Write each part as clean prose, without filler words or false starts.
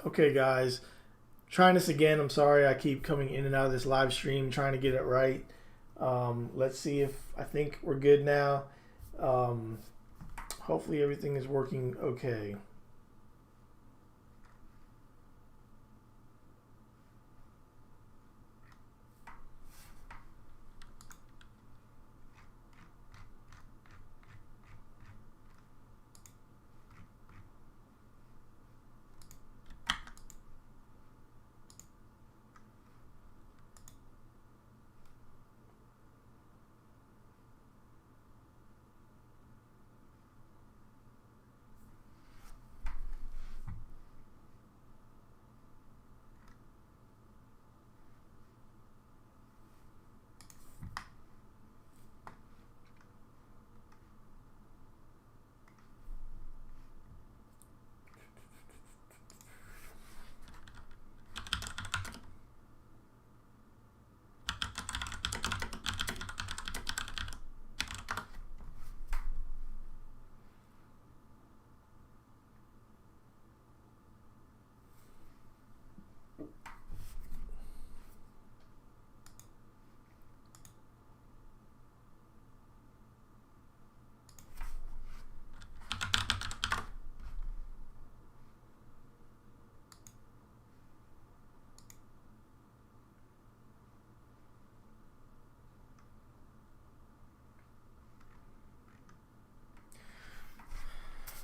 Okay, guys, trying this again. I'm sorry I keep coming in and out of this live stream trying to get it right. Let's see if I think we're good now. Hopefully everything is working okay.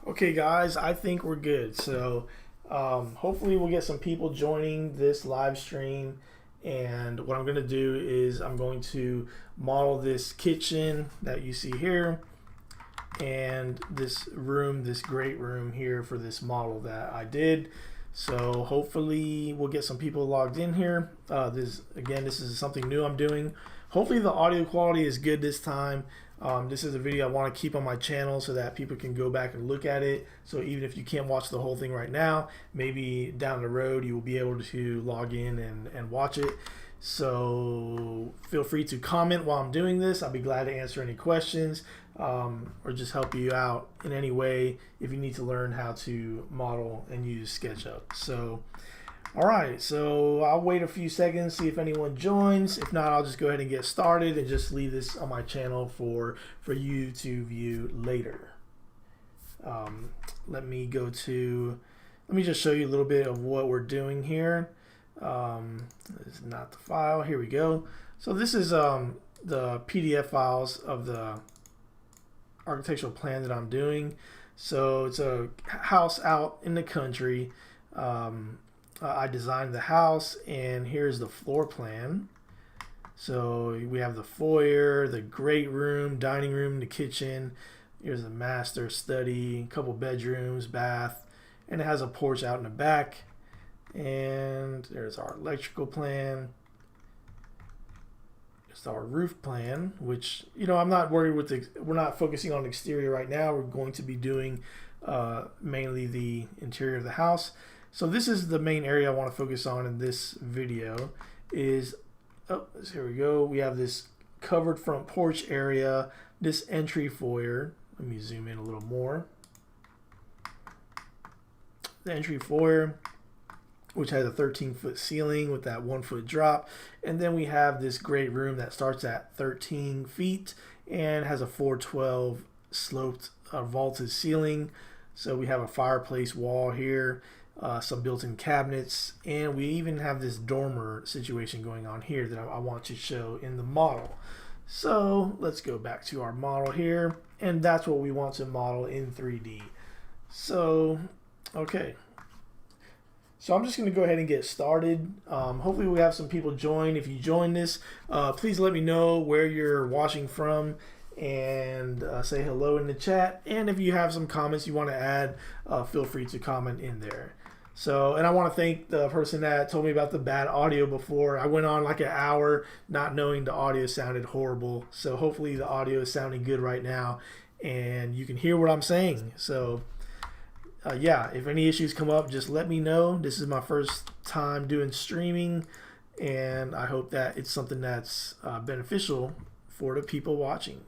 Okay, guys, I think we're good. So hopefully we'll get some people joining this live stream. And what I'm going to do is I'm going to model this kitchen that you see here and this room, this great room here for this model that I did. So hopefully we'll get some people logged in here. This is something new I'm doing. Hopefully the audio quality is good this time. This is a video I want to keep on my channel so that people can go back and look at it. So even if you can't watch the whole thing right now, maybe down the road you will be able to log in and watch it. So feel free to comment while I'm doing this. I'll be glad to answer any questions or just help you out in any way if you need to learn how to model and use SketchUp. So alright, so I'll wait a few seconds, see if anyone joins. If not, I'll just go ahead and get started and just leave this on my channel for you to view later. Let me just show you a little bit of what we're doing here. This is not the file. Here we go. So this is the PDF files of the architectural plan that I'm doing. So it's a house out in the country. I designed the house, and here's the floor plan. So we have the foyer, the great room, dining room, the kitchen. Here's the master study, a couple bedrooms, bath, and it has a porch out in the back. And there's our electrical plan. It's our roof plan, which, you know, I'm not worried with we're not focusing on exterior right now. We're going to be doing mainly the interior of the house. So this is the main area I want to focus on in this video is, here we go. We have this covered front porch area, this entry foyer. Let me zoom in a little more. The entry foyer, which has a 13-foot ceiling with that 1-foot drop. And then we have this great room that starts at 13 feet and has a 412 sloped vaulted ceiling. So we have a fireplace wall here. Some built-in cabinets, and we even have this dormer situation going on here that I want to show in the model. So let's go back to our model here, and that's what we want to model in 3D. So okay, so I'm just going to go ahead and get started. Hopefully we have some people join. If you join this, please let me know where you're watching from and say hello in the chat. And if you have some comments you want to add, feel free to comment in there. So, and I want to thank the person that told me about the bad audio before. I went on like an hour not knowing the audio sounded horrible. So hopefully the audio is sounding good right now and you can hear what I'm saying. So yeah, if any issues come up, just let me know. This is my first time doing streaming, and I hope that it's something that's beneficial for the people watching.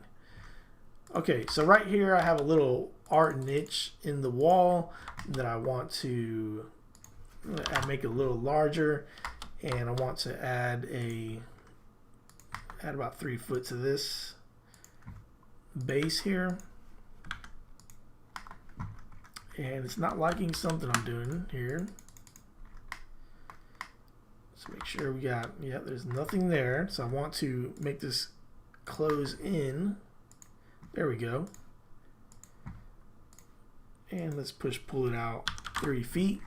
Okay, so right here I have a little art niche in the wall that I want to make it a little larger, and I want to add about 3 foot to this base here. And it's not liking something I'm doing here. Let's make sure we got, yeah, there's nothing there. So I want to make this close in. There we go. And let's pull it out 3 feet.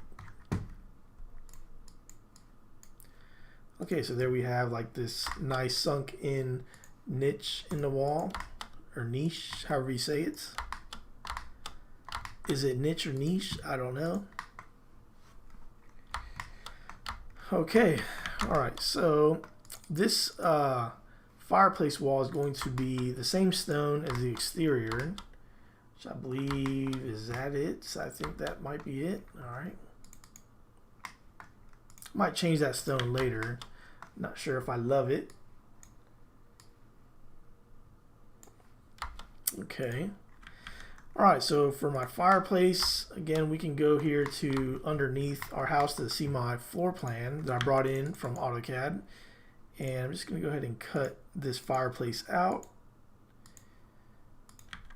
Okay, so there we have like this nice sunk in niche in the wall, or niche, however you say it. Is it niche or niche? I don't know. Okay, all right, so this fireplace wall is going to be the same stone as the exterior, which I believe, is that it? I think that might be it. All right. Might change that stone later. Not sure if I love it. Okay. All right, so for my fireplace, again, we can go here to underneath our house to see my floor plan that I brought in from AutoCAD. And I'm just going to go ahead and cut this fireplace out.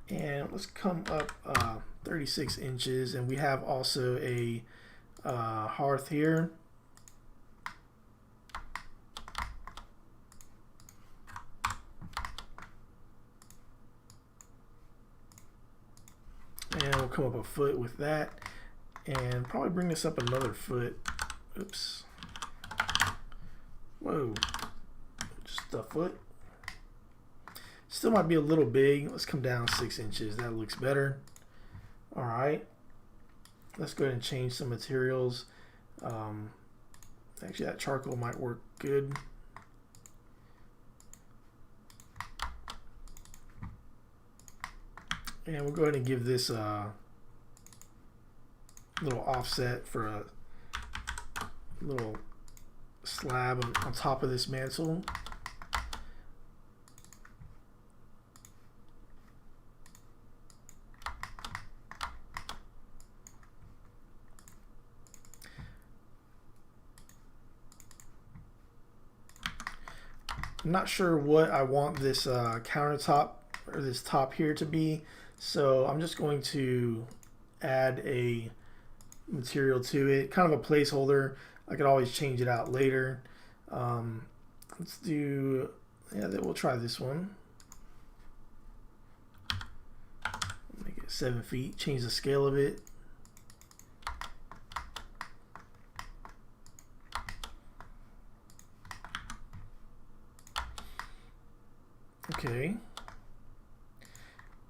And let's come up 36 inches. And we have also a hearth here. And we'll come up a foot with that, and probably bring this up another foot. Oops. Whoa. Just a foot. Still might be a little big. Let's come down 6 inches. That looks better. All right. Let's go ahead and change some materials. Actually, that charcoal might work good. And we'll go ahead and give this a little offset for a little slab on top of this mantle. I'm not sure what I want this countertop or this top here to be. So I'm just going to add a material to it, kind of a placeholder. I could always change it out later. Let's do, yeah, we'll try this one. Make it 7 feet, change the scale of it. Okay.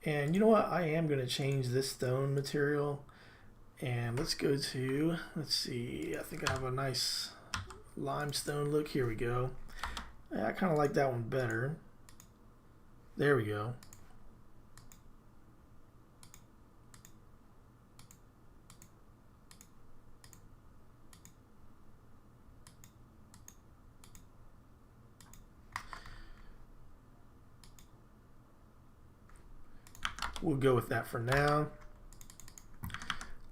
And you know what? I am going to change this stone material. And let's go to, let's see, I think I have a nice limestone look. Here we go. Yeah, I kind of like that one better. There we go. We'll go with that for now.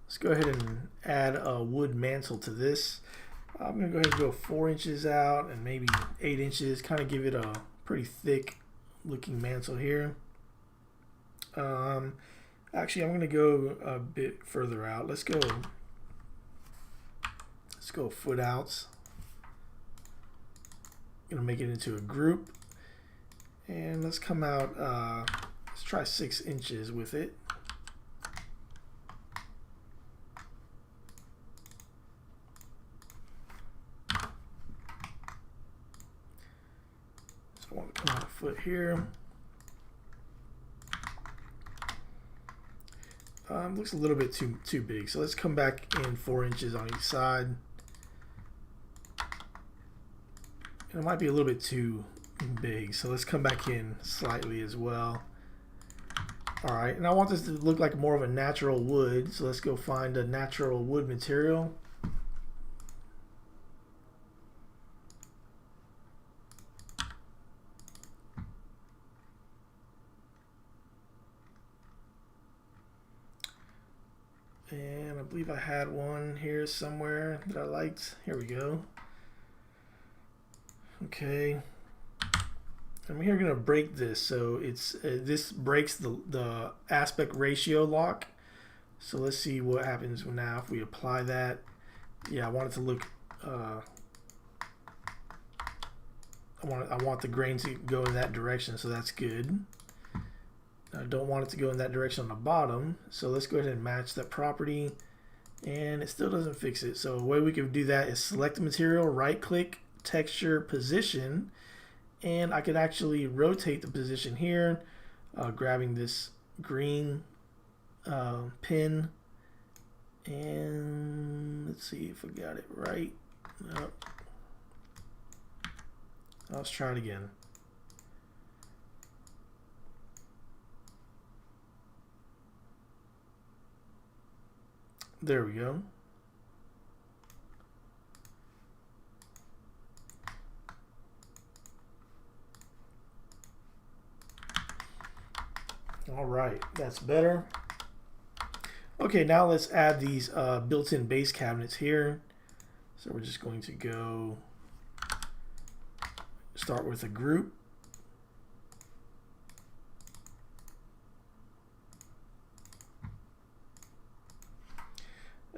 Let's go ahead and add a wood mantle to this. I'm going to go ahead and go 4 inches out and maybe 8 inches, kind of give it a pretty thick looking mantle here. Actually, I'm going to go a bit further out. Let's go a foot out. Going to make it into a group. And let's come out, let's try 6 inches with it. So I want to come out a foot here. Looks a little bit too big, so let's come back in 4 inches on each side. And it might be a little bit too big, so let's come back in slightly as well. Alright, and I want this to look like more of a natural wood, so let's go find a natural wood material. And I believe I had one here somewhere that I liked. Here we go. Okay. And we're going to break this. So it's this breaks the aspect ratio lock. So let's see what happens now if we apply that. Yeah, I want it to look I want the grain to go in that direction, so that's good. I don't want it to go in that direction on the bottom, so let's go ahead and match that property, and it still doesn't fix it. So a way we can do that is select the material, right click, texture, position, and I could actually rotate the position here, grabbing this green pin, and let's see if I got it right. Nope. Let's try it again. There we go. All right, that's better. Okay, now let's add these built-in base cabinets here. So we're just going to go start with a group.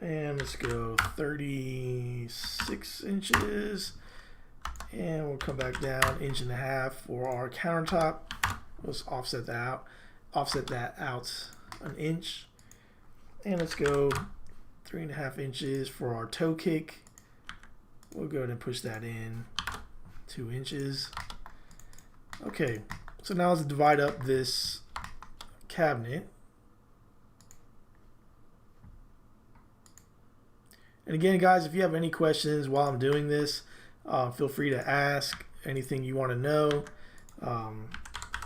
And let's go 36 inches. And we'll come back down 1.5 inches for our countertop. Let's offset that out 1 inch. And let's go 3.5 inches for our toe kick. We'll go ahead and push that in 2 inches. Okay, so now let's divide up this cabinet. And again, guys, if you have any questions while I'm doing this, feel free to ask anything you want to know.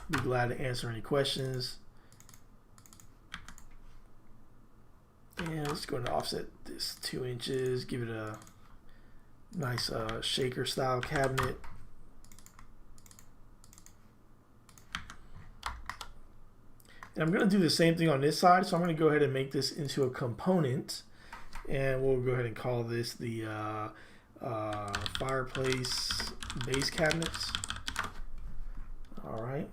Be glad to answer any questions. And let's go ahead and offset this 2 inches, give it a nice shaker style cabinet. And I'm going to do the same thing on this side, so I'm going to go ahead and make this into a component, and we'll go ahead and call this the fireplace base cabinets. All right.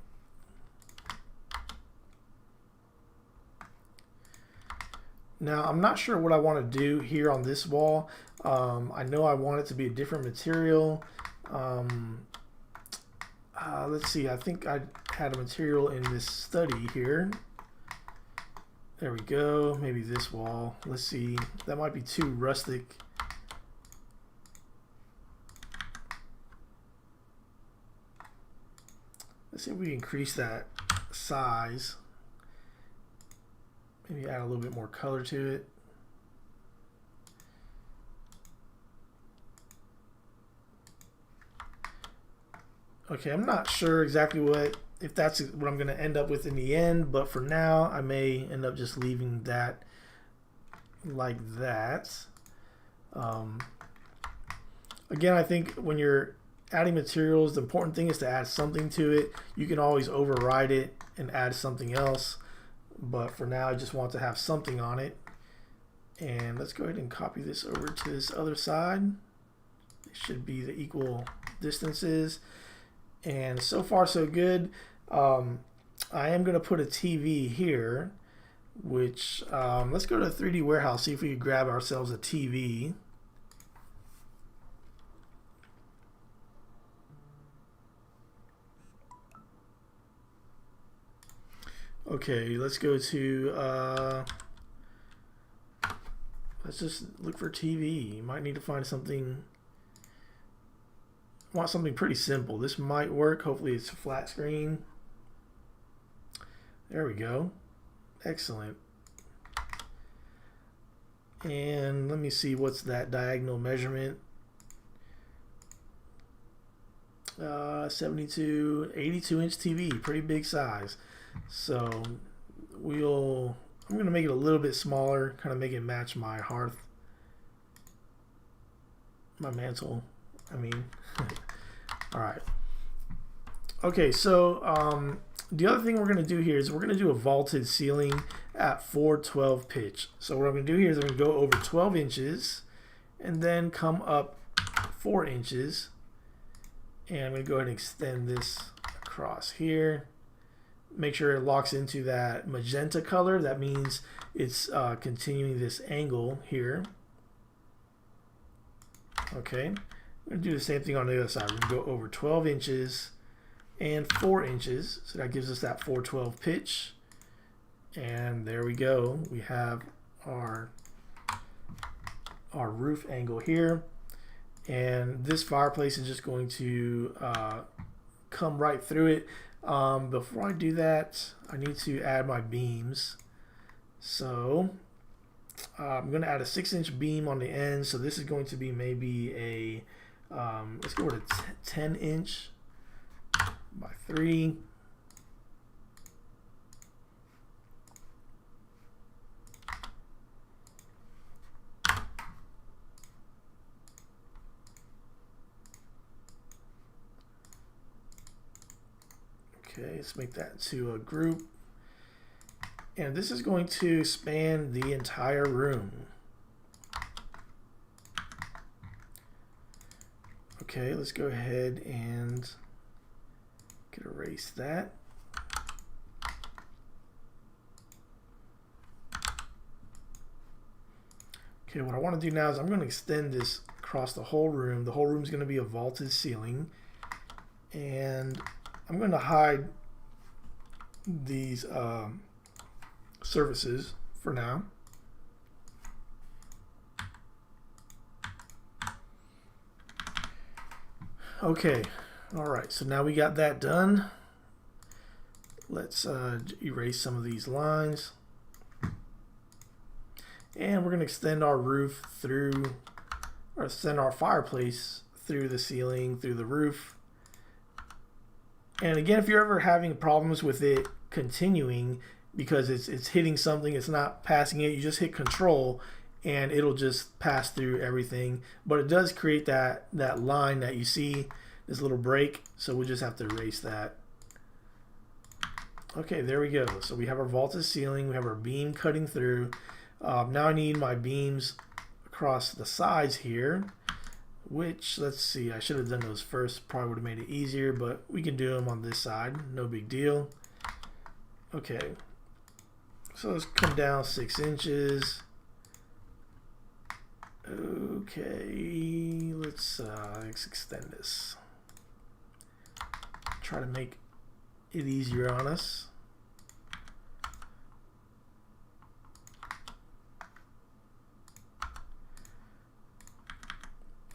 Now I'm not sure what I want to do here on this wall. I know I want it to be a different material. Let's see, I think I had a material in this study here. There we go, maybe this wall. Let's see, that might be too rustic. Let's see if we increase that size. Maybe add a little bit more color to it. Okay, I'm not sure exactly if that's what I'm going to end up with in the end, but for now I may end up just leaving that like that. Again, I think when you're adding materials, the important thing is to add something to it. You can always override it and add something else, but for now I just want to have something on it. And let's go ahead and copy this over to this other side. It should be the equal distances. And so far so good. I am going to put a TV here, which let's go to 3D Warehouse, see if we can grab ourselves a TV. Okay, let's go to let's just look for TV. You might need to find something. I want something pretty simple. This might work. Hopefully it's a flat screen. There we go. Excellent. And let me see, what's that diagonal measurement? 72, 82 inch TV, pretty big size. So I'm going to make it a little bit smaller, kind of make it match my hearth, my mantle, I mean. All right. Okay, so the other thing we're going to do here is we're going to do a vaulted ceiling at 412 pitch. So what I'm going to do here is I'm going to go over 12 inches and then come up 4 inches, and I'm going to go ahead and extend this across here. Make sure it locks into that magenta color. That means it's continuing this angle here. Okay, I'm going to do the same thing on the other side. We're going to go over 12 inches and 4 inches, so that gives us that 412 pitch. And there we go. We have our roof angle here, and this fireplace is just going to come right through it. Before I do that, I need to add my beams. So I'm going to add a 6-inch beam on the end. So this is going to be maybe a let's go with a 10-inch by 3. Okay, let's make that to a group. And this is going to span the entire room. Okay, let's go ahead and erase that. Okay, what I want to do now is I'm going to extend this across the whole room. The whole room is going to be a vaulted ceiling. And I'm going to hide these surfaces for now. Okay, all right, so now we got that done. Let's erase some of these lines. And we're going to extend our roof through, or extend our fireplace through the ceiling, through the roof. And again, if you're ever having problems with it continuing because it's hitting something, it's not passing it, you just hit Control and it'll just pass through everything. But it does create that line that you see, this little break. So we'll just have to erase that. Okay, there we go. So we have our vaulted ceiling, we have our beam cutting through. Now I need my beams across the sides here, which, let's see, I should have done those first, probably would have made it easier, but we can do them on this side, no big deal. Okay, so let's come down 6 inches. Okay, let's extend this. Try to make it easier on us.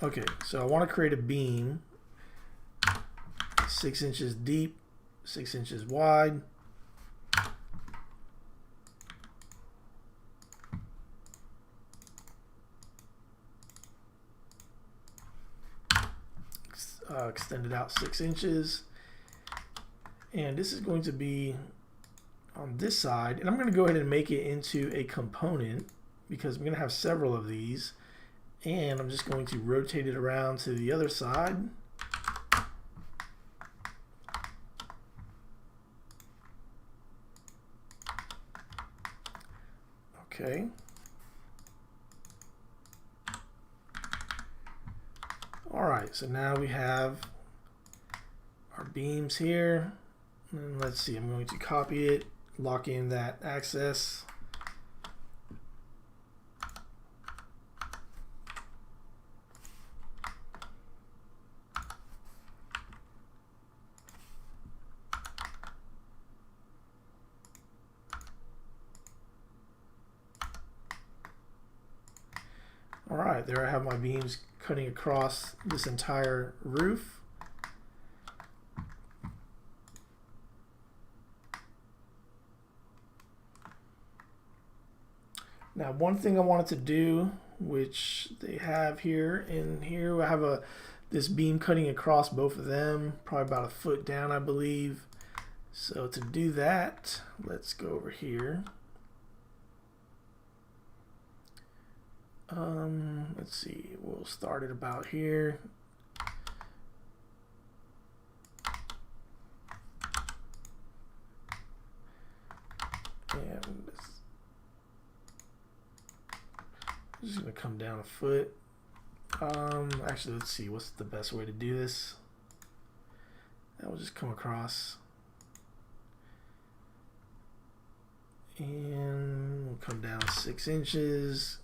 Okay, so I want to create a beam 6 inches deep, 6 inches wide. Extend it out 6 inches. And this is going to be on this side. And I'm going to go ahead and make it into a component because I'm going to have several of these. And I'm just going to rotate it around to the other side. Okay. All right, so now we have our beams here. And let's see, I'm going to copy it, lock in that access. All right, there I have my beams cutting across this entire roof. Now, one thing I wanted to do, which they have here, in here I have this beam cutting across both of them, probably about a foot down, I believe. So to do that, let's go over here. Let's see, we'll start it about here. And just gonna come down a foot. Actually, let's see what's the best way to do this. That will just come across, and we'll come down 6 inches.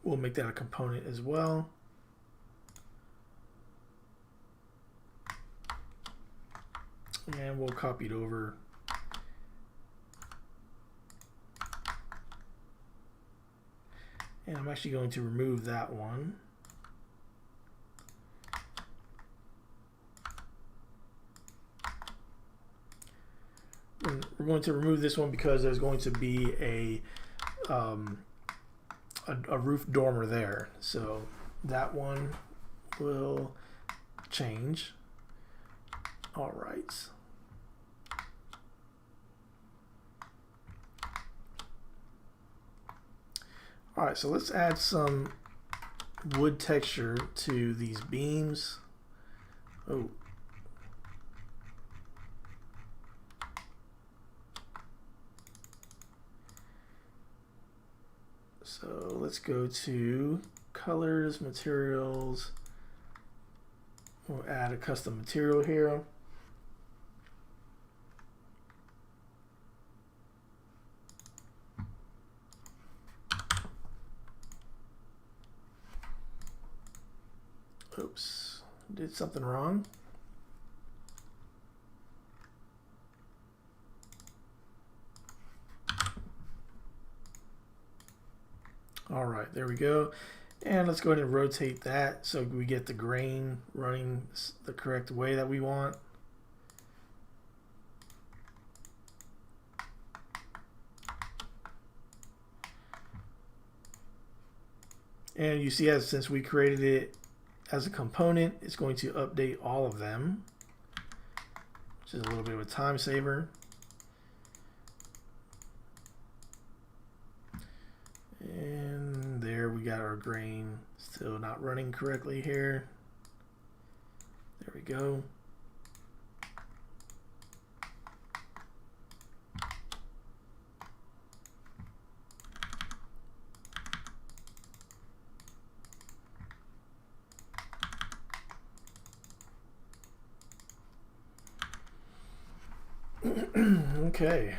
We'll make that a component as well. And we'll copy it over. And I'm actually going to remove that one. We're going to remove this one because there's going to be a roof dormer there, so that one will change. All right. All right, so let's add some wood texture to these beams. Oh. So let's go to colors, materials. We'll add a custom material here. Oops, did something wrong. All right, there we go. And let's go ahead and rotate that so we get the grain running the correct way that we want. And you see, since we created it as a component, it's going to update all of them, which is a little bit of a time saver. And there we got our grain still not running correctly here. There we go. Okay.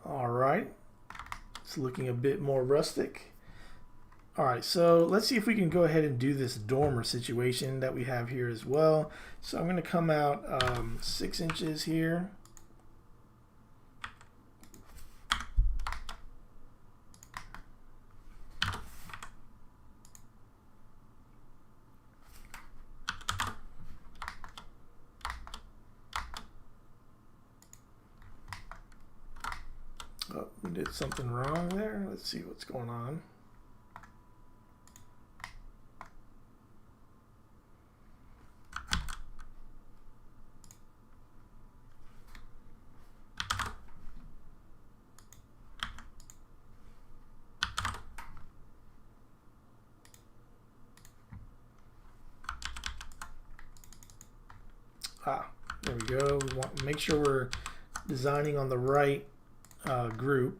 All right. It's looking a bit more rustic. All right, so let's see if we can go ahead and do this dormer situation that we have here as well. So I'm going to come out 6 inches here. Oh, we did something wrong there. Let's see what's going on. There we go. We want to make sure we're designing on the right group.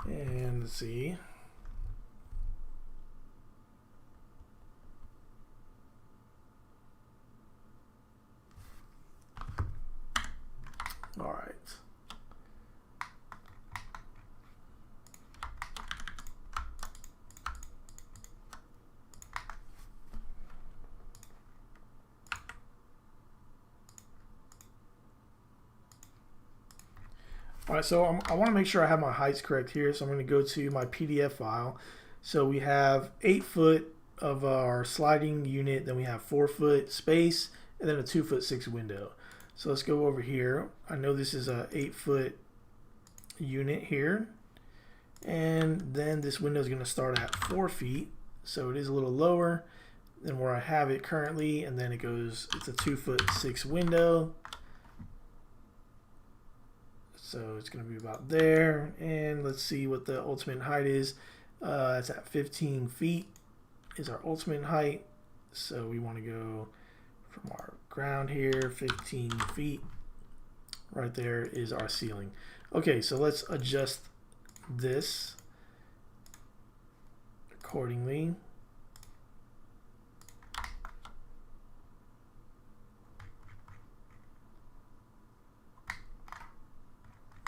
And let's see. All right. All right, so I want to make sure I have my heights correct here. So I'm going to go to my PDF file. So we have 8 foot of our sliding unit, then we have 4 foot space, and then a 2'6" window. So let's go over here. I know this is a 8-foot unit here, and then this window is going to start at 4 feet, so it is a little lower than where I have it currently, and then it goes, it's a 2'6" window, so it's going to be about there. And let's see what the ultimate height is. It's at 15 feet is our ultimate height, so we want to go from our ground here 15 feet. Right there is our ceiling. Okay, so let's adjust this accordingly.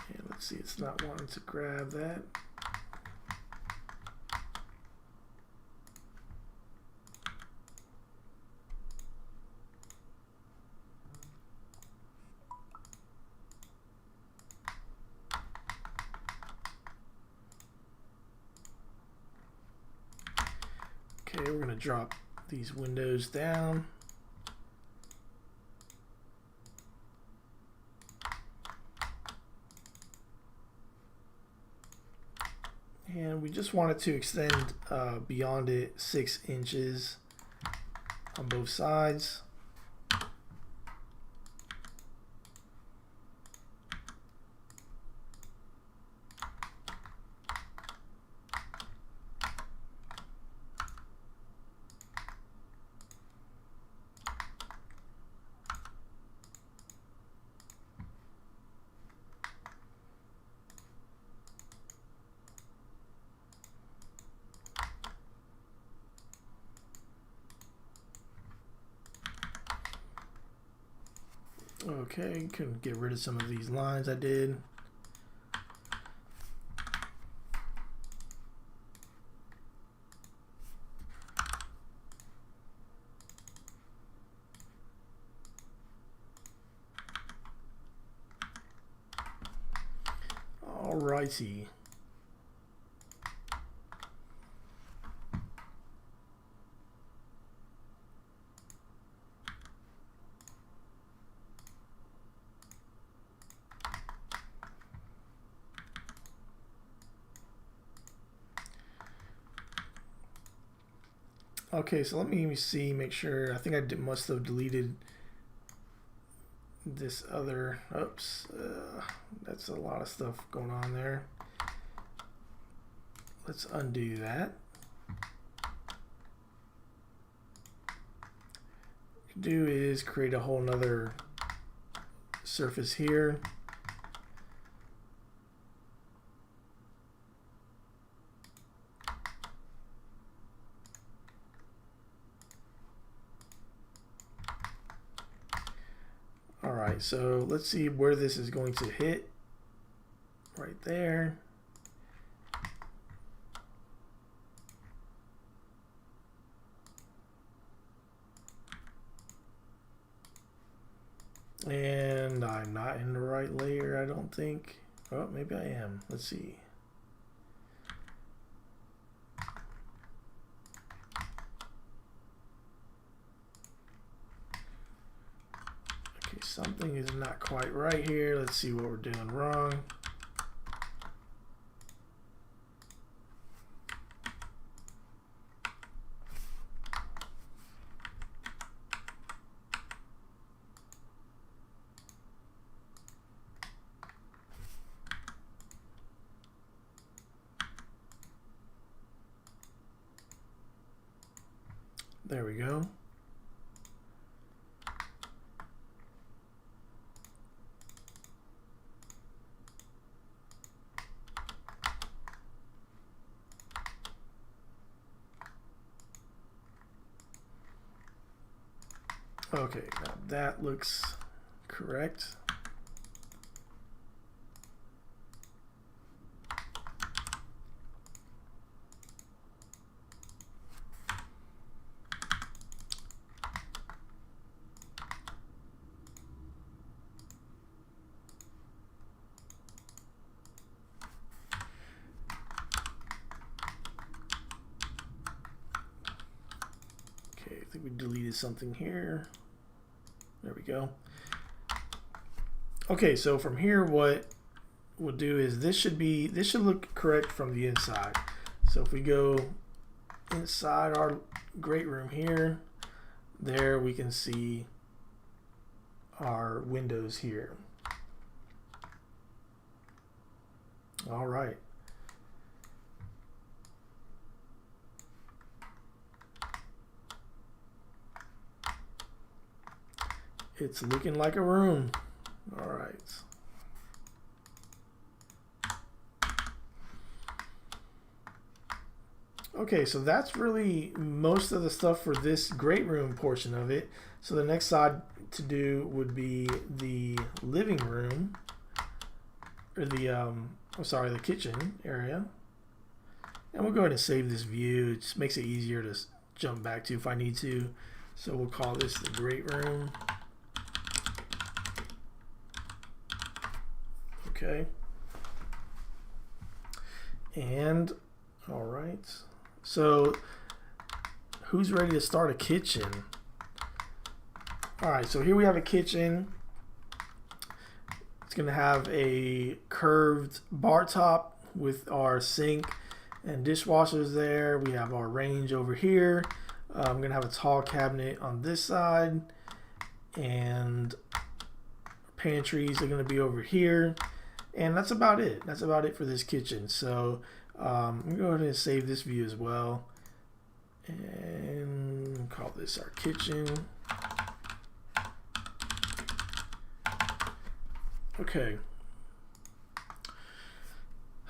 And let's see, it's not wanting to grab that. Okay, we're going to drop these windows down. And we just want it to extend beyond it 6 inches on both sides. Okay, can get rid of some of these lines I did. Alrighty. Okay, so let me see, make sure. I think I must have deleted this other. Oops, that's a lot of stuff going on there. Let's undo that. What you do is create a whole nother surface here. Alright, so let's see where this is going to hit. Right there. And I'm not in the right layer, I don't think. Oh, maybe I am. Let's see. Something is not quite right here. Let's see what we're doing wrong. There we go. Okay, now that looks correct. Okay, I think we deleted something here. There we go. Okay, so from here, what we'll do is this should look correct from the inside. So if we go inside our great room here, there we can see our windows here. All right. It's looking like a room. All right. Okay, so that's really most of the stuff for this great room portion of it. So the next side to do would be the living room, or the kitchen area. And we'll go ahead and save this view. It just makes it easier to jump back to if I need to. So we'll call this the great room. Okay. And all right. So who's ready to start a kitchen? All right, so here we have a kitchen. It's gonna have a curved bar top with our sink and dishwashers there. We have our range over here. I'm gonna have a tall cabinet on this side, and pantries are gonna be over here. And that's about it. That's about it for this kitchen. So I'm going to go ahead and save this view as well. And call this our kitchen. Okay.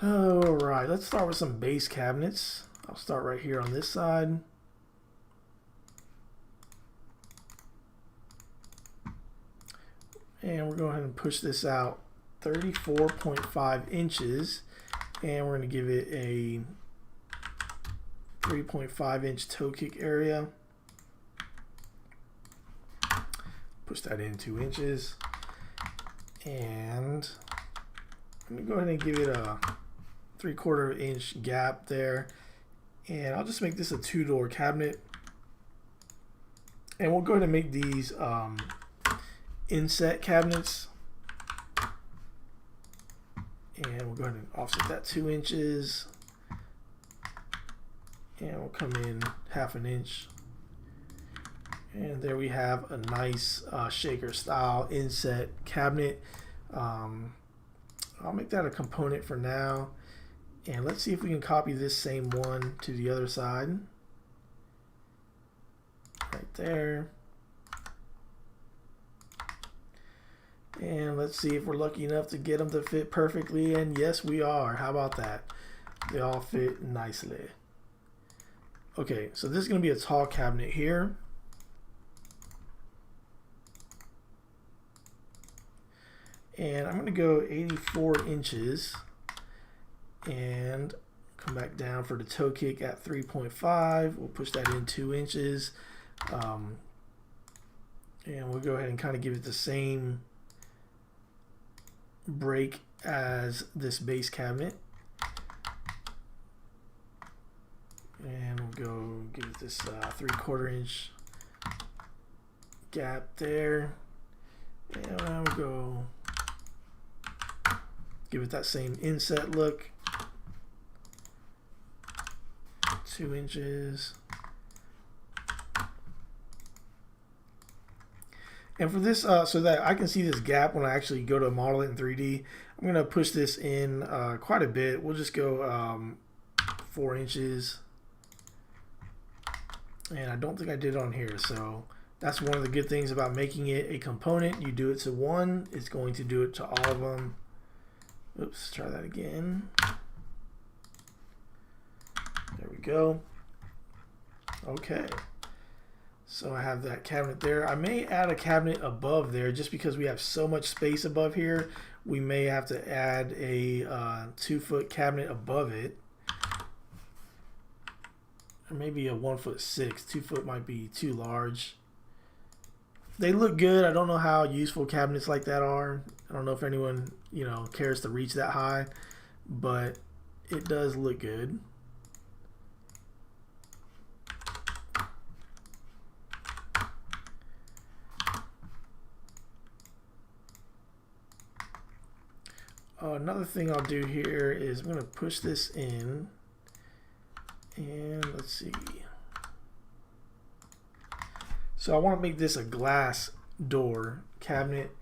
All right, let's start with some base cabinets. I'll start right here on this side. And we're going to go ahead and push this out 34.5 inches, and we're going to give it a 3.5 inch toe kick area. Push that in 2 inches, and I'm going to go ahead and give it a 3/4 inch gap there, and I'll just make this a 2-door cabinet. And we'll go ahead and make these inset cabinets. And we'll go ahead and offset that 2 inches. And we'll come in 1/2 inch. And there we have a nice shaker style inset cabinet. I'll make that a component for now. And let's see if we can copy this same one to the other side. Right there. And let's see if we're lucky enough to get them to fit perfectly. And yes, we are. How about that? They all fit nicely. Okay, so this is going to be a tall cabinet here. And I'm going to go 84 inches and come back down for the toe kick at 3.5. We'll push that in 2 inches. And we'll go ahead and kind of give it the same break as this base cabinet. And we'll go give it this 3/4 inch gap there. And we'll go give it that same inset look. 2 inches. And for this, so that I can see this gap when I actually go to model it in 3D, I'm going to push this in quite a bit. We'll just go 4 inches. And I don't think I did it on here. So that's one of the good things about making it a component. You do it to one, it's going to do it to all of them. Oops, try that again. There we go. Okay. So I have that cabinet there. I may add a cabinet above there just because we have so much space above here. We may have to add a 2-foot cabinet above it. Or maybe a 1'6". 2 foot might be too large. They look good. I don't know how useful cabinets like that are. I don't know if anyone, cares to reach that high, but it does look good. another thing I'll do here is I'm going to push this in, and let's see. So I want to make this a glass door cabinet.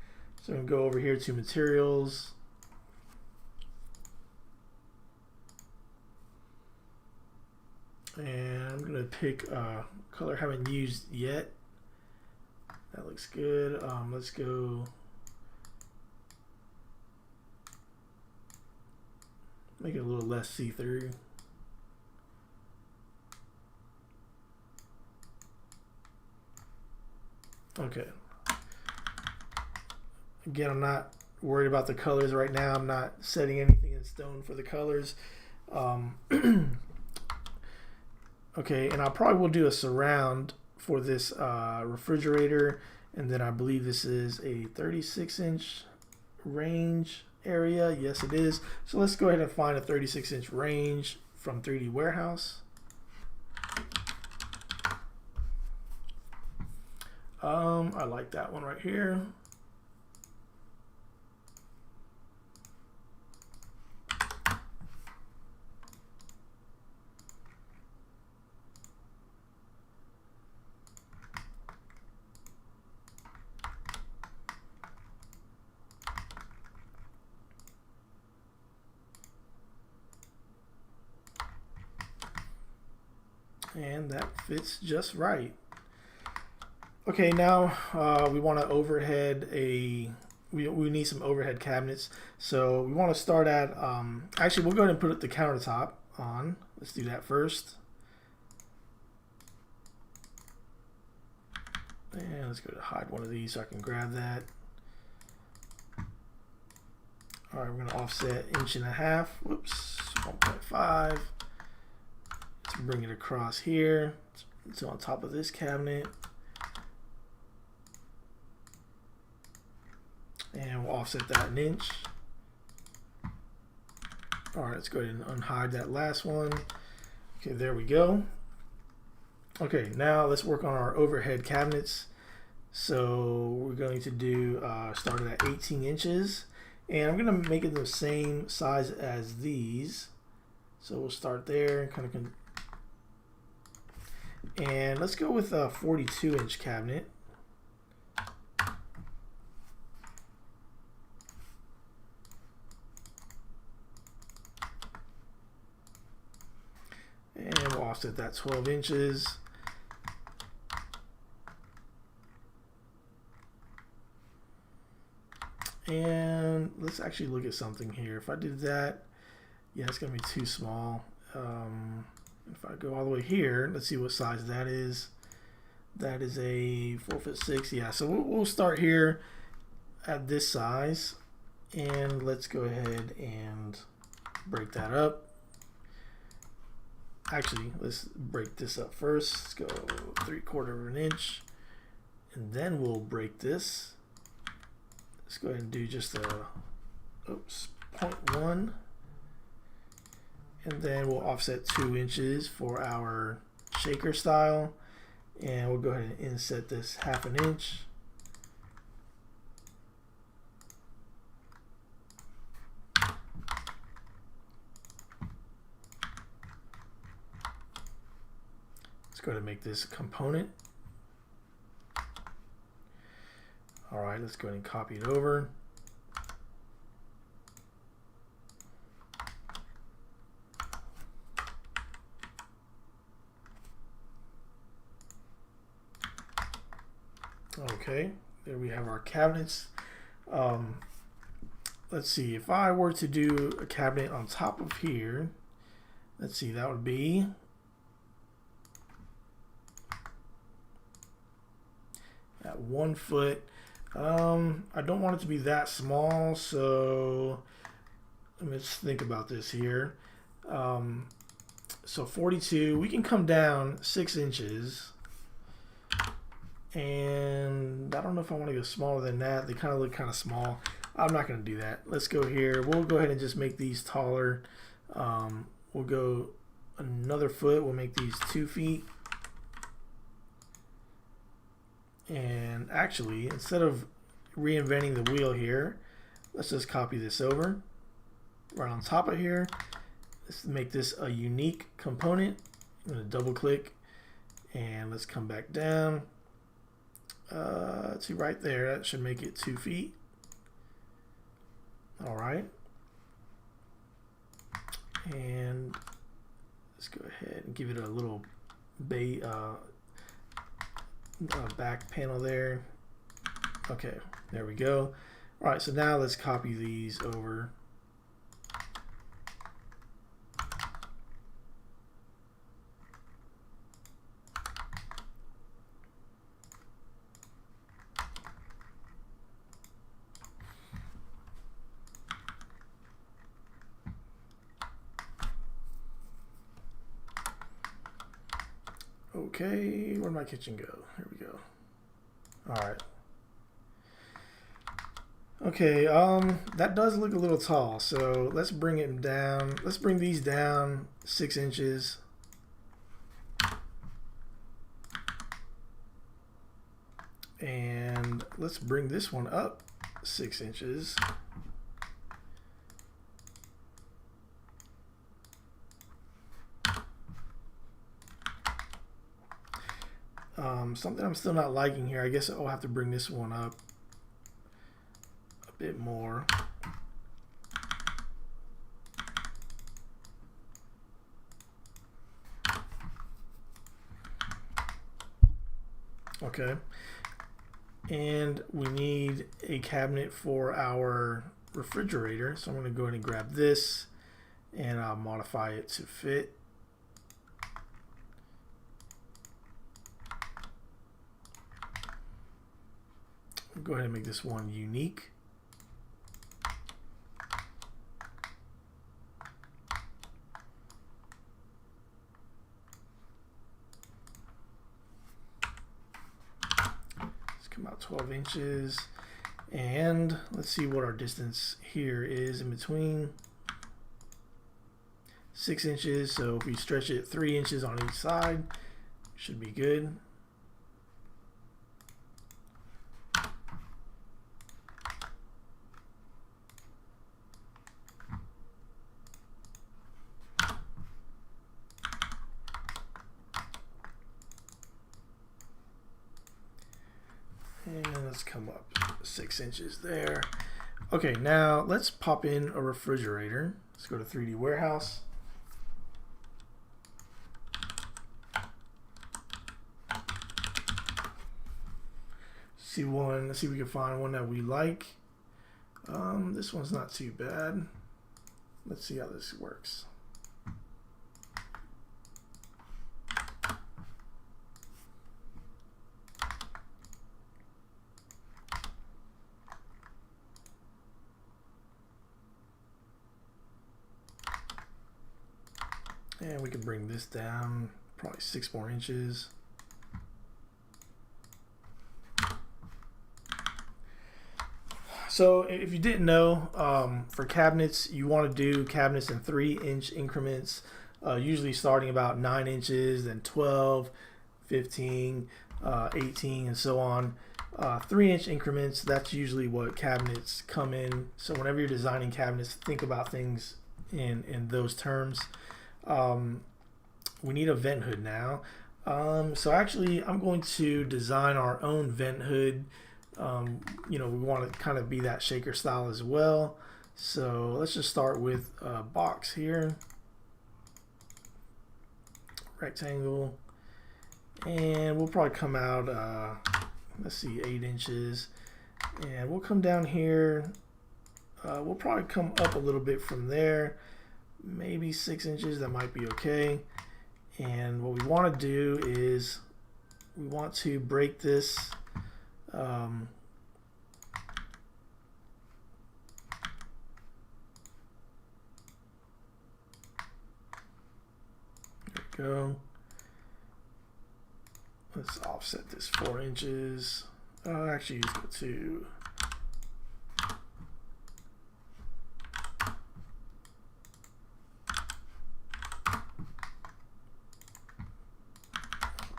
So I'm going to go over here to materials. And I'm going to pick a color I haven't used yet. That looks good. Let's go. Make it a little less see-through. Okay. Again, I'm not worried about the colors right now. I'm not setting anything in stone for the colors. Okay, and I probably will do a surround for this refrigerator, and then I believe this is a 36-inch range area. Yes, it is. So let's go ahead and find a 36-inch range from 3D Warehouse. I like that one right here. And that fits just right. Okay, now we want to overhead we need some overhead cabinets. So we want to start at, actually we'll go ahead and put the countertop on. Let's do that first. And let's go to hide one of these so I can grab that. All right, we're going to offset 1.5 inches. Whoops, 1.5. Let's bring it across here. So on top of this cabinet. And we'll offset that 1 inch. All right, let's go ahead and unhide that last one. Okay, there we go. Okay, now let's work on our overhead cabinets. So we're going to do start it at 18 inches. And I'm going to make it the same size as these. So we'll start there and kind of. And let's go with a 42-inch cabinet. And we'll offset that 12 inches. And let's actually look at something here. If I did that, yeah, it's going to be too small. If I go all the way here, let's see what size that is. That is a 4'6". Yeah, so we'll start here at this size. And let's go ahead and break that up. Actually, let's break this up first. Let's go 3/4 inch, and then we'll break this. Let's go ahead and do just a 0.1, and then we'll offset 2 inches for our shaker style, and we'll go ahead and inset this 1/2 inch. Go ahead and make this a component. All right, let's go ahead and copy it over. Okay, there we have our cabinets. Let's see, if I were to do a cabinet on top of here, let's see, that would be at 1 foot. I don't want it to be that small, so let me just think about this here. So 42, we can come down 6 inches, and I don't know if I want to go smaller than that. They kind of look kind of small. I'm not going to do that. Let's go here. We'll go ahead and just make these taller. We'll go another foot. We'll make these 2 feet. And actually, instead of reinventing the wheel here, let's just copy this over. right on top of here. Let's make this a unique component. I'm going to double click and let's come back down. Let's see, right there, that should make it 2 feet. All right. And let's go ahead and give it a little back panel there. Okay, there we go. All right, so now let's copy these over. Okay, where'd my kitchen go? Here we go. All right. Okay, that does look a little tall, so let's bring it down. Let's bring these down 6 inches. And let's bring this one up 6 inches. Something I'm still not liking here. I guess I'll have to bring this one up a bit more. Okay. And we need a cabinet for our refrigerator. So I'm going to go ahead and grab this and I'll modify it to fit. Go ahead and make this one unique. Let's come out 12 inches. And let's see what our distance here is in between. 6 inches. So if we stretch it 3 inches on each side, should be good. And let's come up 6 inches there. Okay, now let's pop in a refrigerator. Let's go to 3D Warehouse. Let's see if we can find one that we like. This one's not too bad. Let's see how this works. And we can bring this down probably 6 more inches. So if you didn't know, for cabinets, you want to do cabinets in 3-inch increments, usually starting about 9 inches, then 12, 15, 18, and so on. 3-inch increments, that's usually what cabinets come in. So whenever you're designing cabinets, think about things in those terms. We need a vent hood now. So actually I'm going to design our own vent hood. You know, we want to kind of be that shaker style as well. So let's just start with a box here. Rectangle. And we'll probably come out, let's see, 8 inches. And we'll come down here. We'll probably come up a little bit from there. Maybe 6 inches, that might be okay. And what we want to do is we want to break this there we go. Let's offset this 4 inches. Actually, let's go to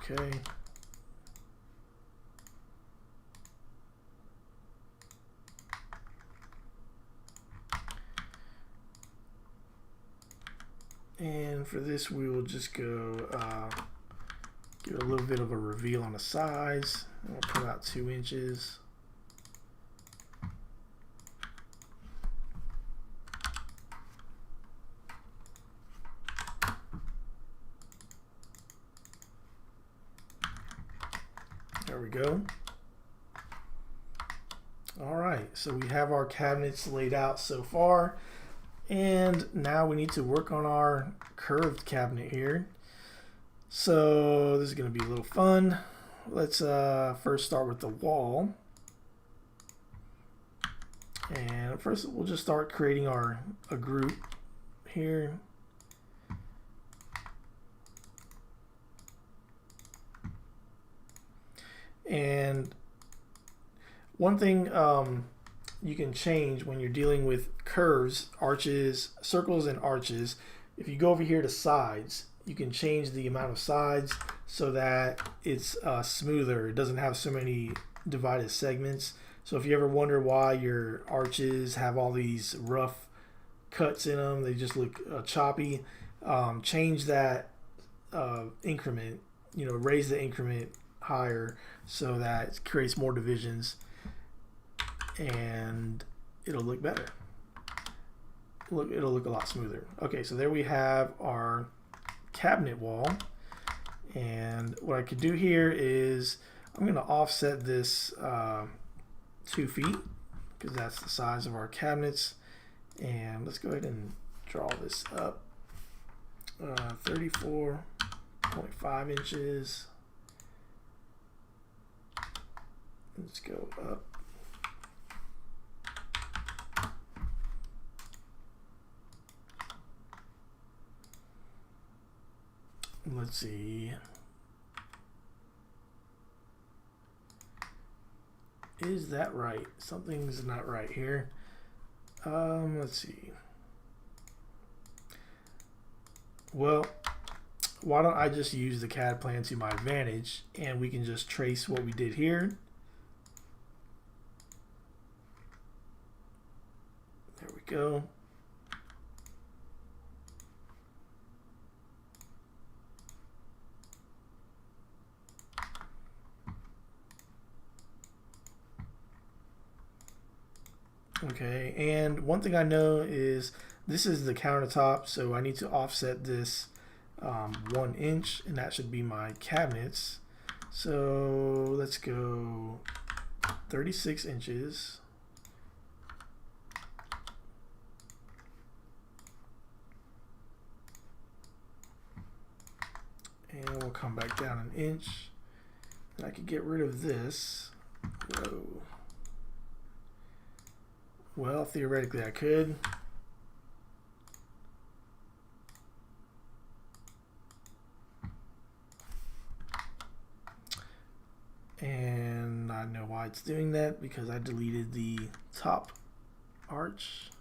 okay. for this, we will just go give a little bit of a reveal on the size. We'll put out 2 inches. There we go. All right, so we have our cabinets laid out so far, and now we need to work on our curved cabinet here. So this is going to be a little fun. Let's first start with the wall, and first we'll just start creating a group here. And one thing you can change when you're dealing with curves, arches, circles and arches, if you go over here to sides, you can change the amount of sides so that it's smoother. It doesn't have so many divided segments. So if you ever wonder why your arches have all these rough cuts in them, they just look choppy, change that increment, raise the increment higher so that it creates more divisions and it'll look better. It'll look a lot smoother. Okay, so there we have our cabinet wall, and what I could do here is I'm going to offset this 2 feet because that's the size of our cabinets, and let's go ahead and draw this up. 34.5 inches. Let's go up. Let's see. Is that right? Something's not right here. Let's see. Well, why don't I just use the CAD plan to my advantage, and we can just trace what we did here. There we go. Okay, and one thing I know is this is the countertop, so I need to offset this 1 inch, and that should be my cabinets. So let's go 36 inches. And we'll come back down 1 inch. And I could get rid of this. Whoa. Well, theoretically I could. And I know why it's doing that, because I deleted the top arch.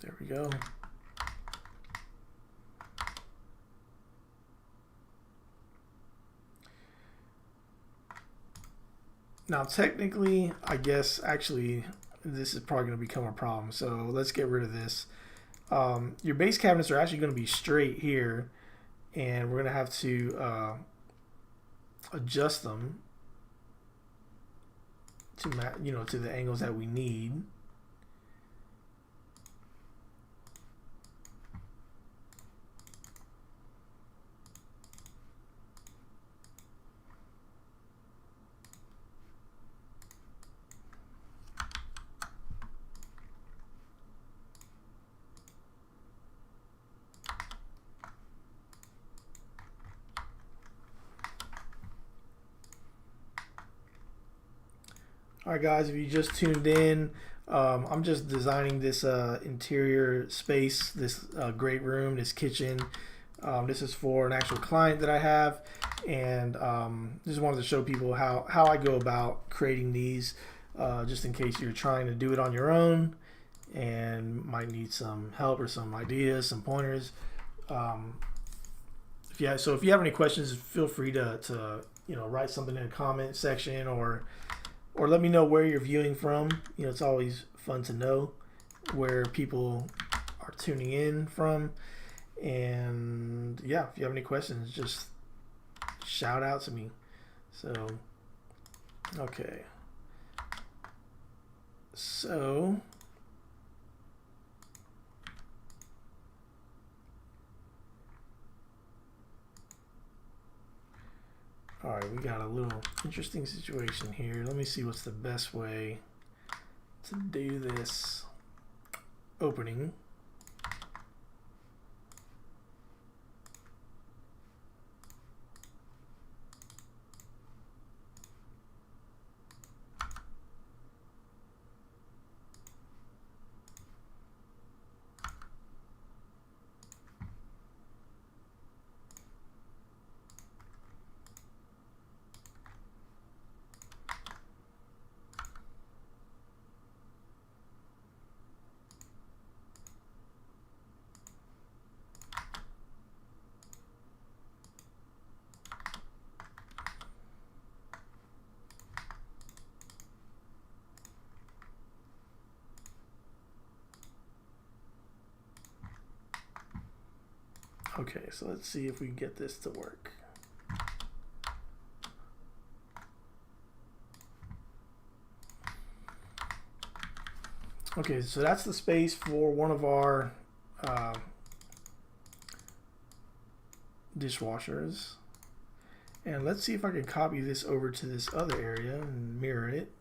There we go. Now technically, I guess actually this is probably going to become a problem, so let's get rid of this. Your base cabinets are actually going to be straight here, and we're going to have to adjust them to to the angles that we need. Alright guys, if you just tuned in, I'm just designing this interior space, this great room, this kitchen. This is for an actual client that I have, and just wanted to show people how I go about creating these, just in case you're trying to do it on your own and might need some help or some ideas, some pointers. If you have any questions, feel free to write something in the comment section, or or let me know where you're viewing from. You know, it's always fun to know where people are tuning in from. And yeah, if you have any questions, just shout out to me. So, okay. So, all right, we got a little interesting situation here. Let me see what's the best way to do this opening. Okay, so let's see if we can get this to work. Okay, so that's the space for one of our dishwashers. And let's see if I can copy this over to this other area and mirror it.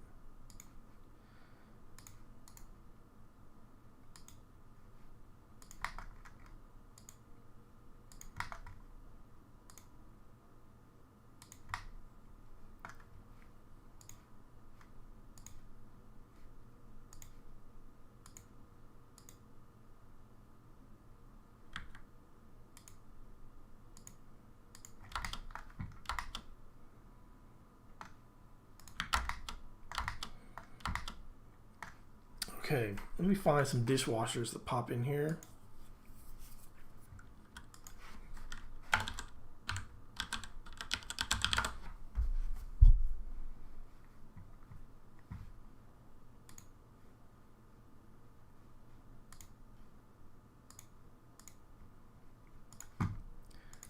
Okay, let me find some dishwashers to pop in here.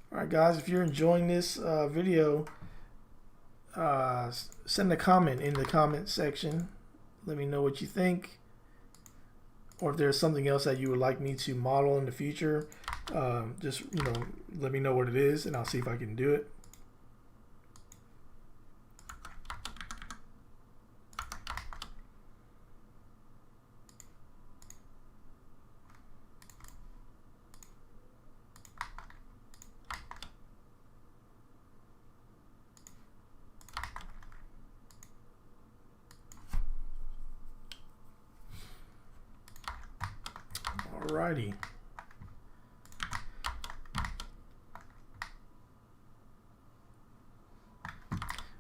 Alright guys, if you're enjoying this video, send a comment in the comment section. Let me know what you think. Or if there's something else that you would like me to model in the future, just let me know what it is and I'll see if I can do it. Alrighty.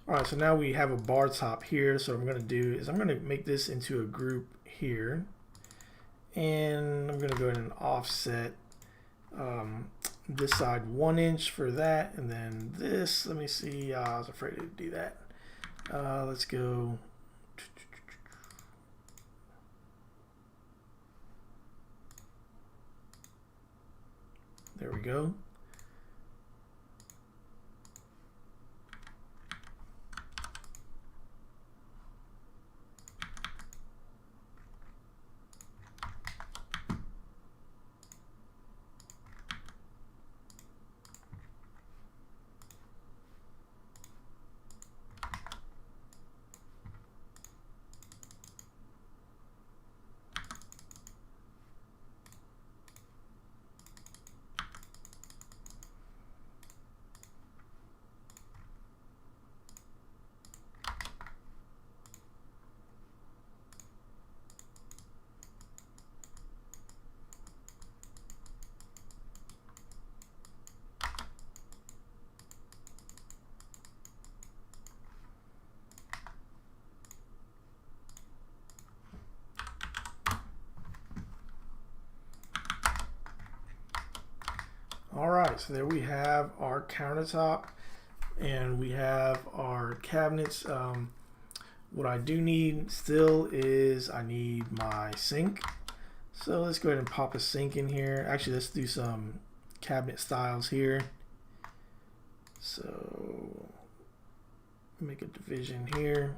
Alright, so now we have a bar top here. So what I'm going to do is I'm going to make this into a group here. And I'm going to go ahead and offset this side 1 inch for that. And then this, let me see, I was afraid to do that. Let's go. There we go. Alright, so there we have our countertop and we have our cabinets. What I do need still is I need my sink. So let's go ahead and pop a sink in here. Actually, let's do some cabinet styles here. So make a division here.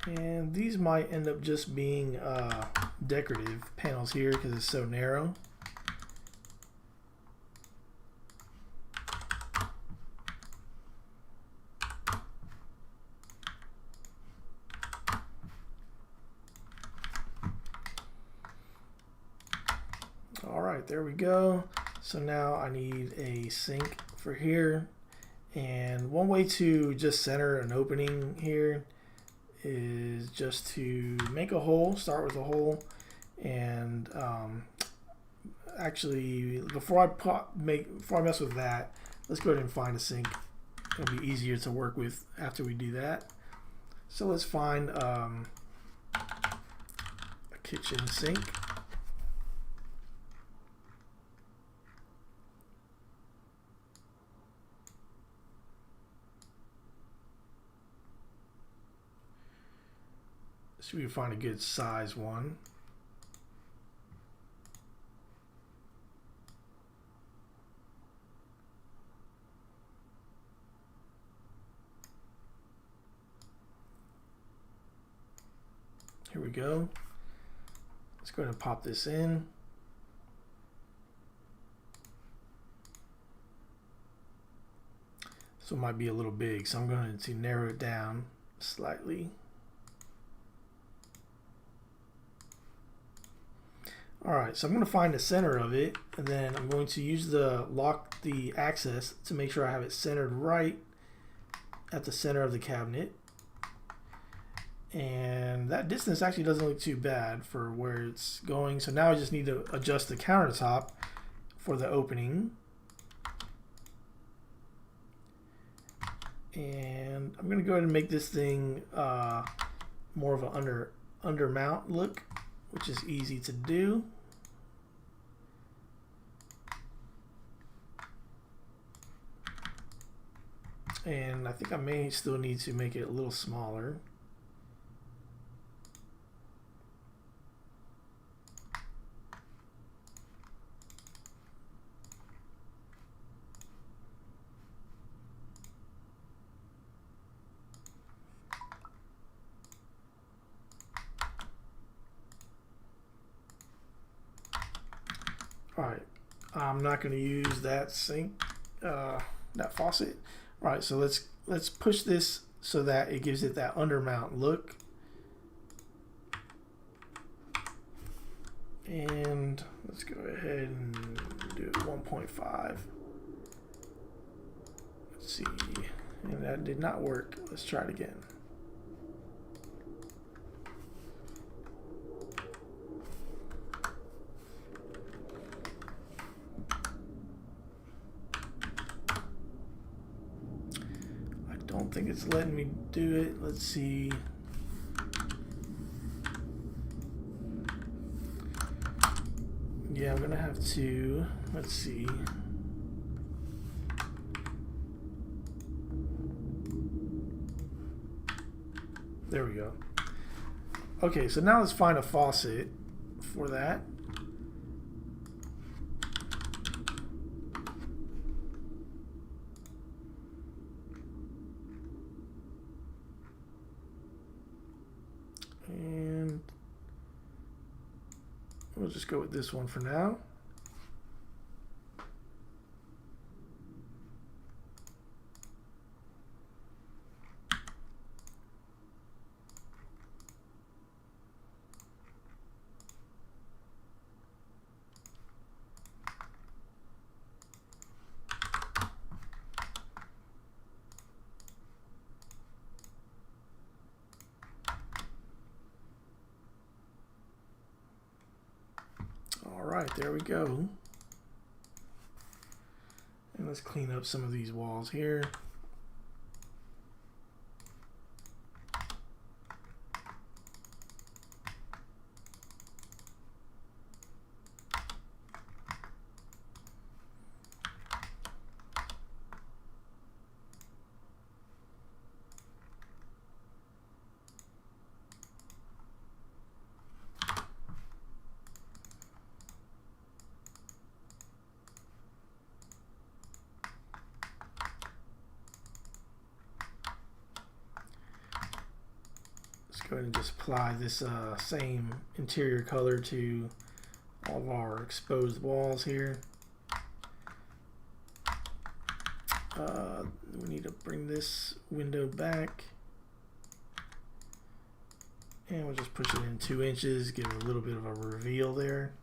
And these might end up just being decorative panels here because it's so narrow. All right, there we go. So now I need a sink for here. And one way to just center an opening here is just to make a hole, start with a hole, and actually before I mess with that, let's go ahead and find a sink. It'll be easier to work with after we do that. So let's find a kitchen sink. So we can find a good size one. Here we go. Let's go ahead and pop this in. This one might be a little big, so I'm going to narrow it down slightly. Alright, so I'm going to find the center of it, and then I'm going to use the lock the axis to make sure I have it centered right at the center of the cabinet. And that distance actually doesn't look too bad for where it's going. So now I just need to adjust the countertop for the opening. And I'm going to go ahead and make this thing more of an under mount look, which is easy to do. And I think I may still need to make it a little smaller. All right, I'm not going to use that sink, that faucet. All right, so let's push this so that it gives it that undermount look. And let's go ahead and do it 1.5. Let's see, and that did not work. Let's try it again. I don't think it's letting me do it. Let's see. Yeah, I'm gonna have to, let's see. There we go. Okay, so now let's find a faucet for that. And we'll just go with this one for now. there we go. And let's clean up some of these walls here. Go ahead and just apply this same interior color to all of our exposed walls here. We need to bring this window back, and we'll just push it in 2 inches, give it a little bit of a reveal there.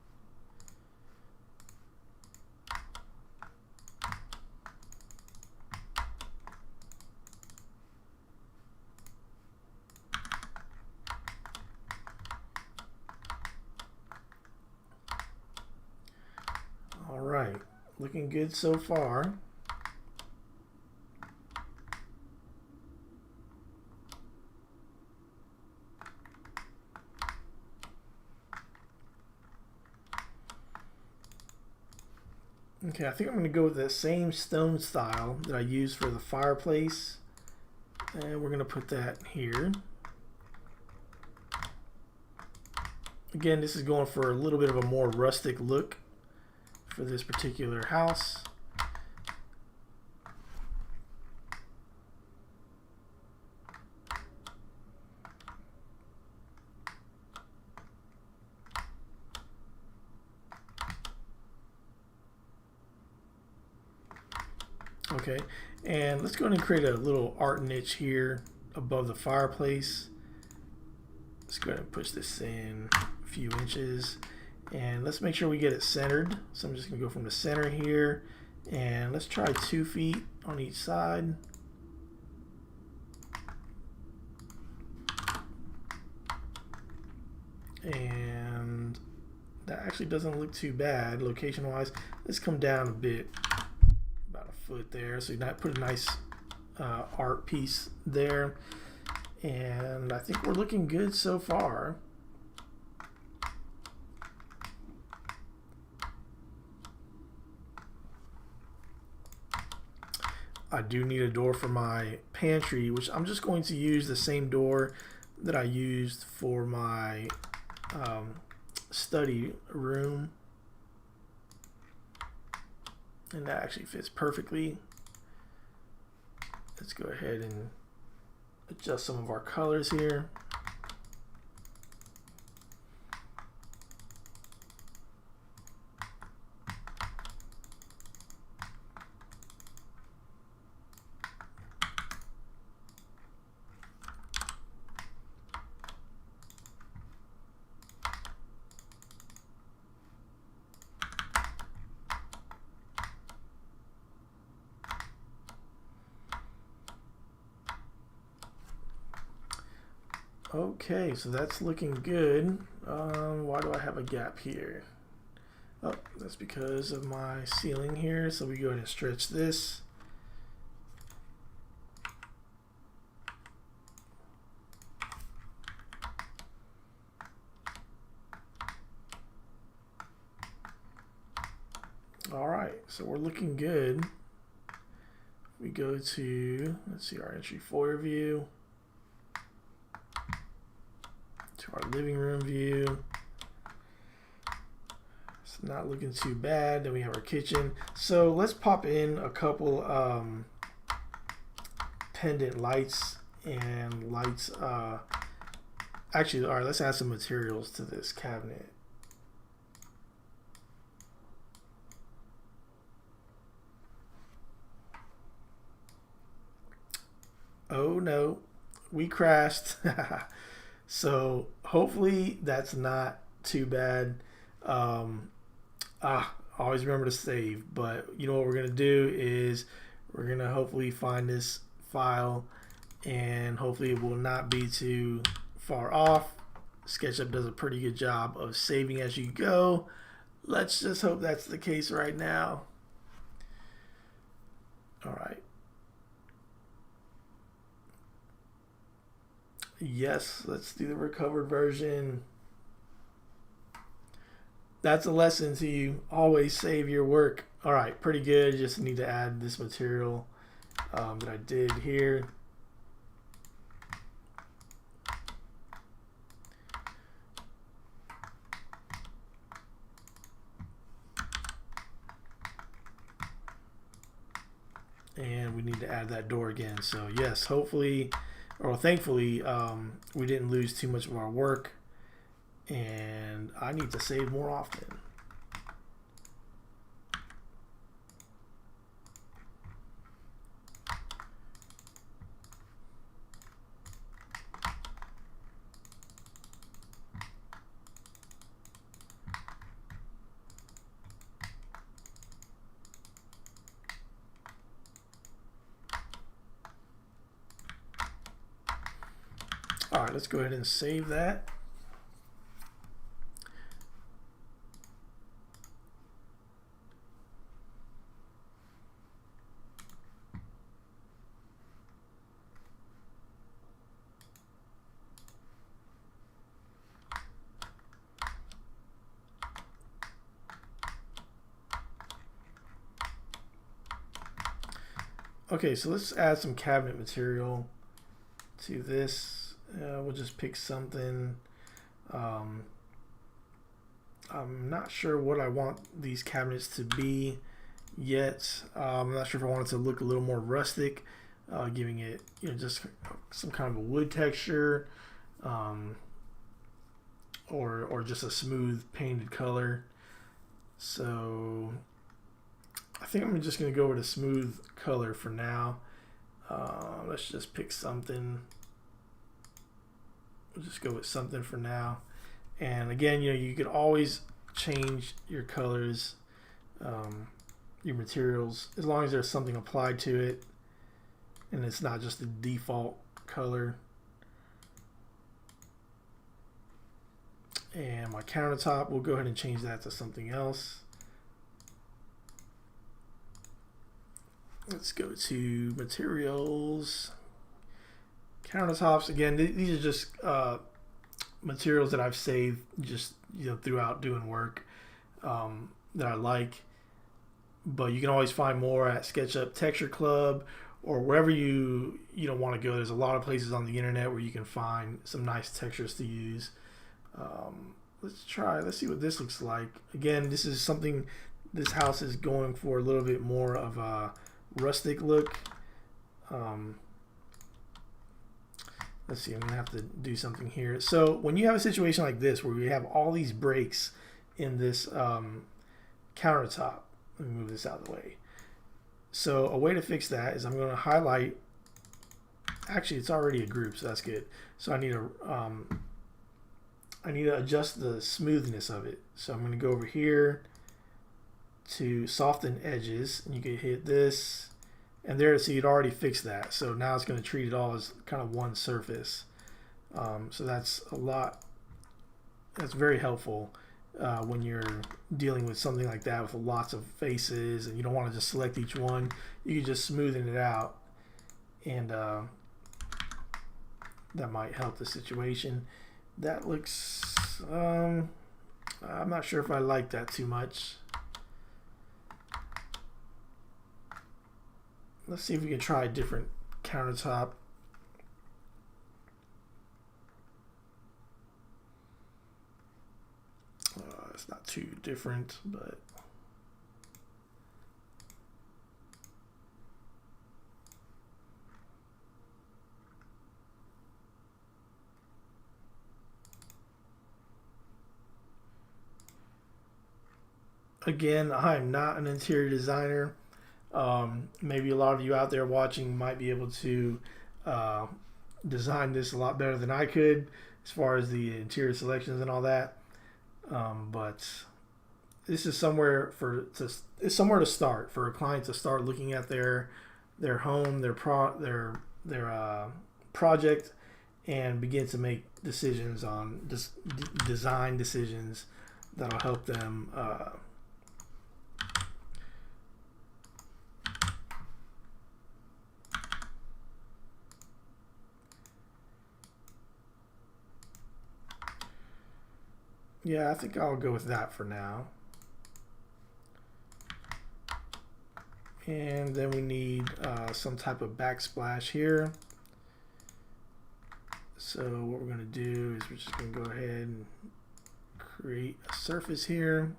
All right, looking good so far. Okay, I think I'm going to go with the same stone style that I used for the fireplace, and we're going to put that here. Again, this is going for a little bit of a more rustic look for this particular house. Okay, and let's go ahead and create a little art niche here above the fireplace. Let's go ahead and push this in a few inches, and let's make sure we get it centered. So I'm just going to go from the center here, and let's try 2 feet on each side. And that actually doesn't look too bad location wise. Let's come down a bit, about a foot there, so you put a nice art piece there. And I think we're looking good so far. I do need a door for my pantry, which I'm just going to use the same door that I used for my study room. And that actually fits perfectly. Let's go ahead and adjust some of our colors here. Okay, so that's looking good. Why do I have a gap here? Oh, that's because of my ceiling here. So we go ahead and stretch this. All right, so we're looking good. We go to, let's see, our entry foyer view. To our living room view. It's not looking too bad. Then we have our kitchen. So let's pop in a couple pendant lights and lights. Actually, all right, let's add some materials to this cabinet. Oh no, we crashed. So hopefully that's not too bad. Always remember to save, but you know what we're gonna do is we're gonna hopefully find this file, and hopefully it will not be too far off. SketchUp does a pretty good job of saving as you go. Let's just hope that's the case right now. All right. Yes, let's do the recovered version. That's a lesson to you. Always save your work. All right, pretty good. Just need to add this material that I did here. And we need to add that door again. So yes, hopefully, or thankfully, we didn't lose too much of our work. And I need to save more often. All right, let's go ahead and save that. Okay, so let's add some cabinet material to this. We'll just pick something. I'm not sure what I want these cabinets to be yet. I'm not sure if I want it to look a little more rustic, giving it just some kind of a wood texture, or just a smooth painted color. So I think I'm just going to go with a smooth color for now. Let's just pick something. We'll just go with something for now. And again, you could always change your colors, your materials, as long as there's something applied to it and it's not just the default color. And my countertop, we'll go ahead and change that to something else. Let's go to materials, countertops. Again, these are just materials that I've saved just throughout doing work that I like. But you can always find more at SketchUp Texture Club or wherever you don't want to go. There's a lot of places on the internet where you can find some nice textures to use. Let's see what this looks like. Again, this is something, this house is going for a little bit more of a rustic look. Let's see, I'm gonna have to do something here. So when you have a situation like this where we have all these breaks in this countertop, let me move this out of the way. So a way to fix that is I'm going to highlight, actually it's already a group, so that's good. So I need to adjust the smoothness of it. So I'm going to go over here to soften edges, and you can hit this, and there, see, it already fixed that. So now it's going to treat it all as kind of one surface. So that's very helpful when you're dealing with something like that with lots of faces and you don't want to just select each one. You can just smoothen it out, and that might help the situation. That looks, I'm not sure if I like that too much. Let's see if we can try a different countertop. It's not too different, but again, I'm not an interior designer. Maybe a lot of you out there watching might be able to design this a lot better than I could as far as the interior selections and all that. But this is somewhere it's somewhere to start for a client to start looking at their home, their project, and begin to make decisions on design decisions that'll help them yeah, I think I'll go with that for now. And then we need some type of backsplash here. So what we're going to do is we're just going to go ahead and create a surface here.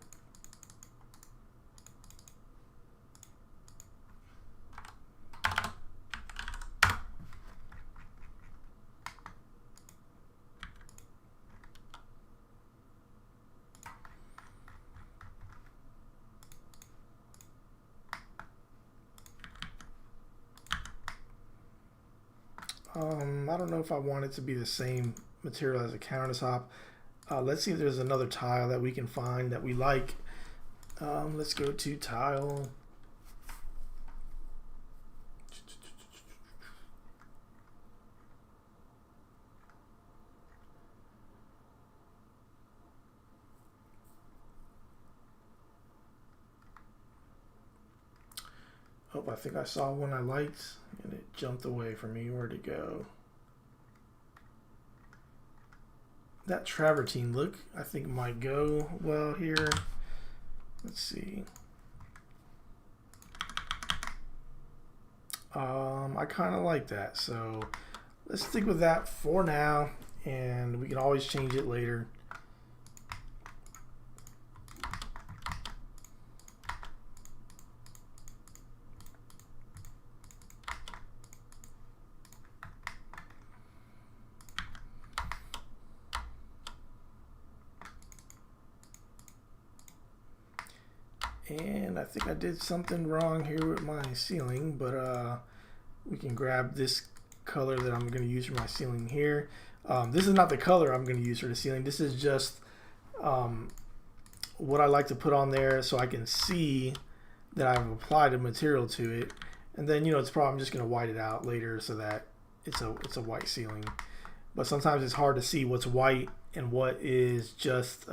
I don't know if I want it to be the same material as a countertop. Let's see if there's another tile that we can find that we like. Let's go to tile. Oh, I think I saw one I liked and it jumped away from me. Where'd it go? That travertine look I think might go well here. Let's see. I kind of like that, so let's stick with that for now, and we can always change it later. And I think I did something wrong here with my ceiling, but we can grab this color that I'm going to use for my ceiling here. This is not the color I'm going to use for the ceiling. This is just what I like to put on there so I can see that I've applied a material to it. And then, you know, it's probably I'm just going to white it out later so that it's a white ceiling. But sometimes it's hard to see what's white and what is just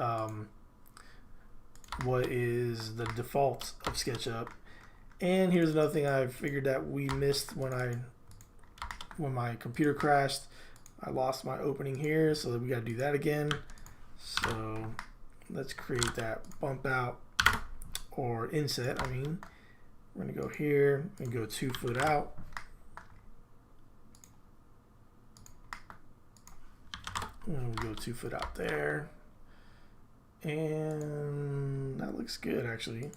what is the default of SketchUp. And here's another thing I figured that we missed when my computer crashed. I lost my opening here, so we got to do that again. So let's create that bump out or inset. I mean, we're gonna go here and go 2 foot out. And we'll go 2 foot out there. And that looks good actually.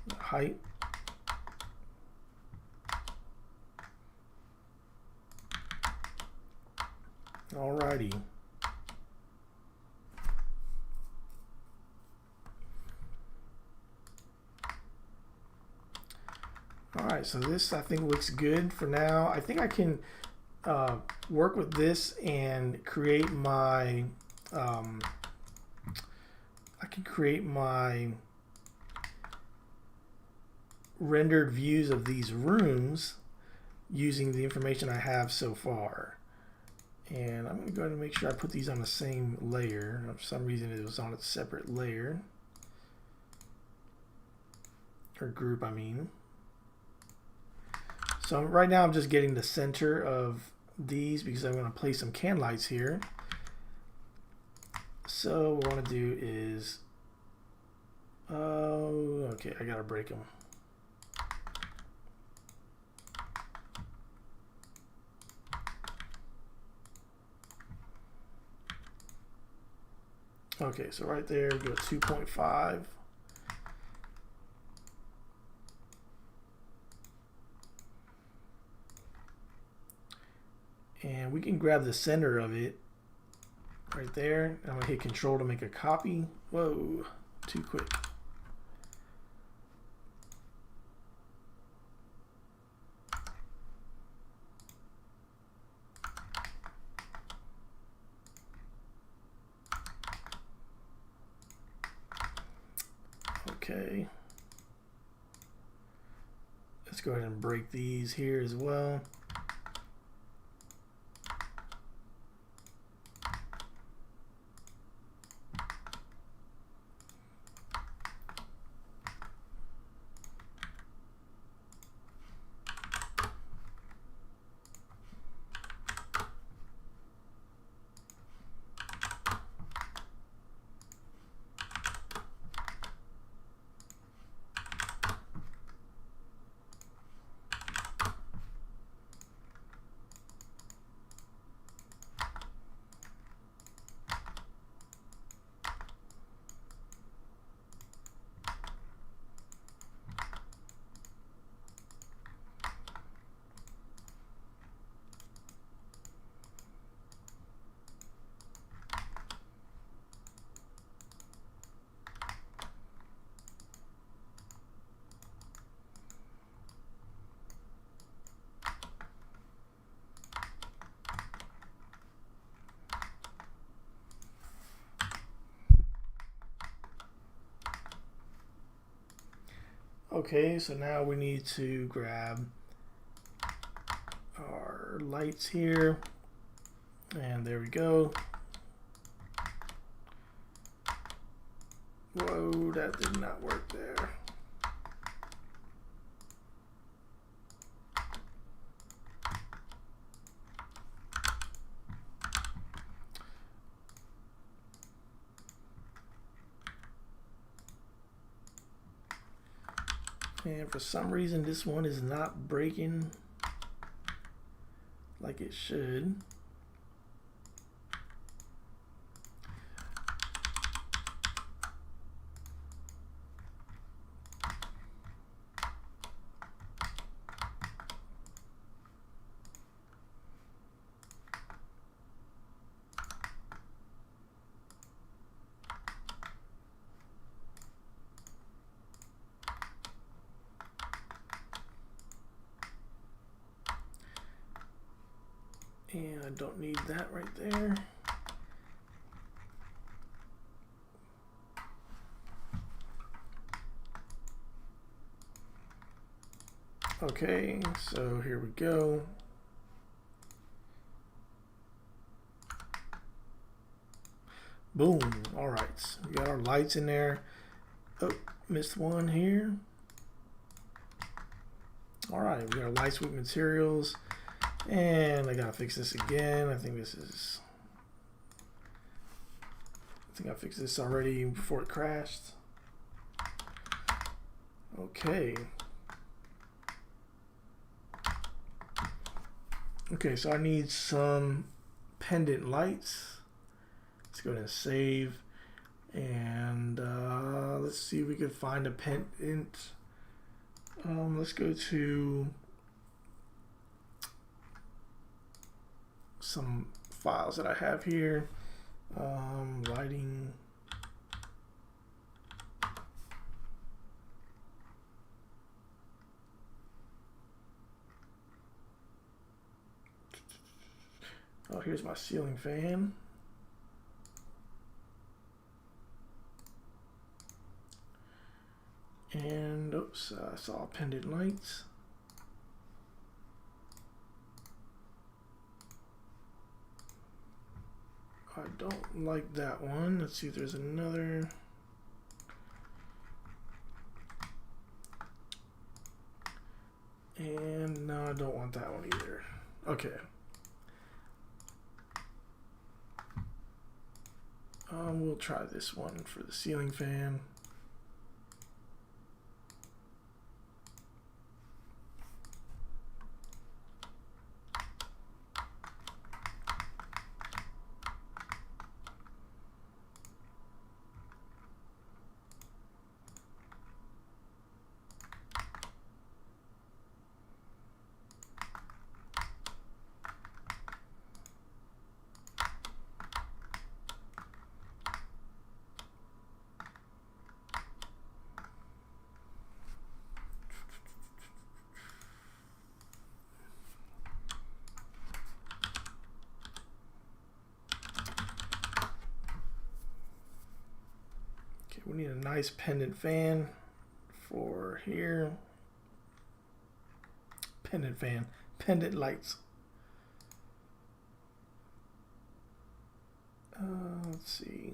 The height. Alrighty. Alright, so this I think looks good for now. I think I can work with this and create my rendered views of these rooms using the information I have so far. And I'm going to go ahead and make sure I put these on the same layer. For some reason it was on a separate layer. Or group, I mean. So right now I'm just getting the center of these because I'm going to place some can lights here. So what I want to do is, okay, I got to break them. Okay, so right there, go 2.5. And we can grab the center of it right there. I'm gonna hit Control to make a copy. Whoa, too quick. Okay. Let's go ahead and break these here as well. Okay, so now we need to grab our lights here, and there we go. Whoa, that did not work there. And for some reason, this one is not breaking like it should. And I don't need that right there. Okay, so here we go. Boom. All right, we got our lights in there. Oh, missed one here. All right, we got lights with materials. And I gotta fix this again. I think I fixed this already before it crashed. Okay. Okay, so I need some pendant lights. Let's go ahead and save. And let's see if we can find a pendant. Let's go to some files that I have here. Lighting. Oh, here's my ceiling fan. And oops, I saw pendant lights. I don't like that one. Let's see if there's another. And no, I don't want that one either. Okay. We'll try this one for the ceiling fan. We need a nice pendant fan for here. Pendant fan, pendant lights. Let's see.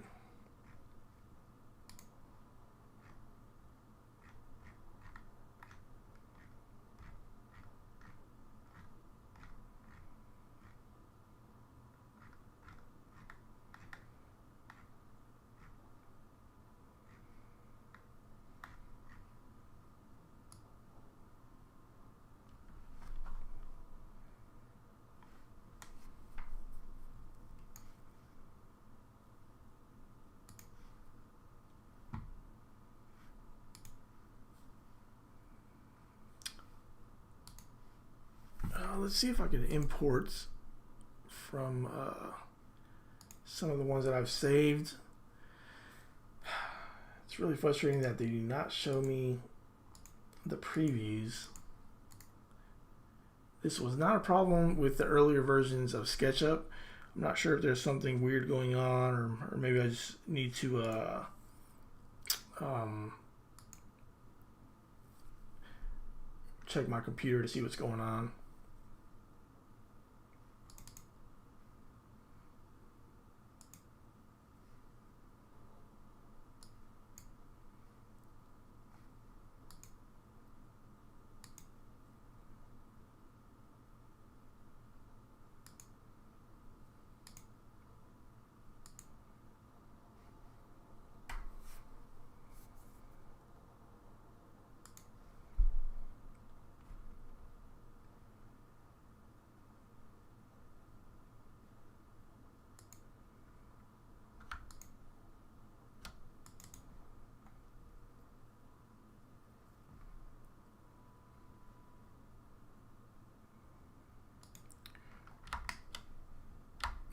Let's see if I can import from some of the ones that I've saved. It's really frustrating that they do not show me the previews. This was not a problem with the earlier versions of SketchUp. I'm not sure if there's something weird going on, or maybe I just need to check my computer to see what's going on.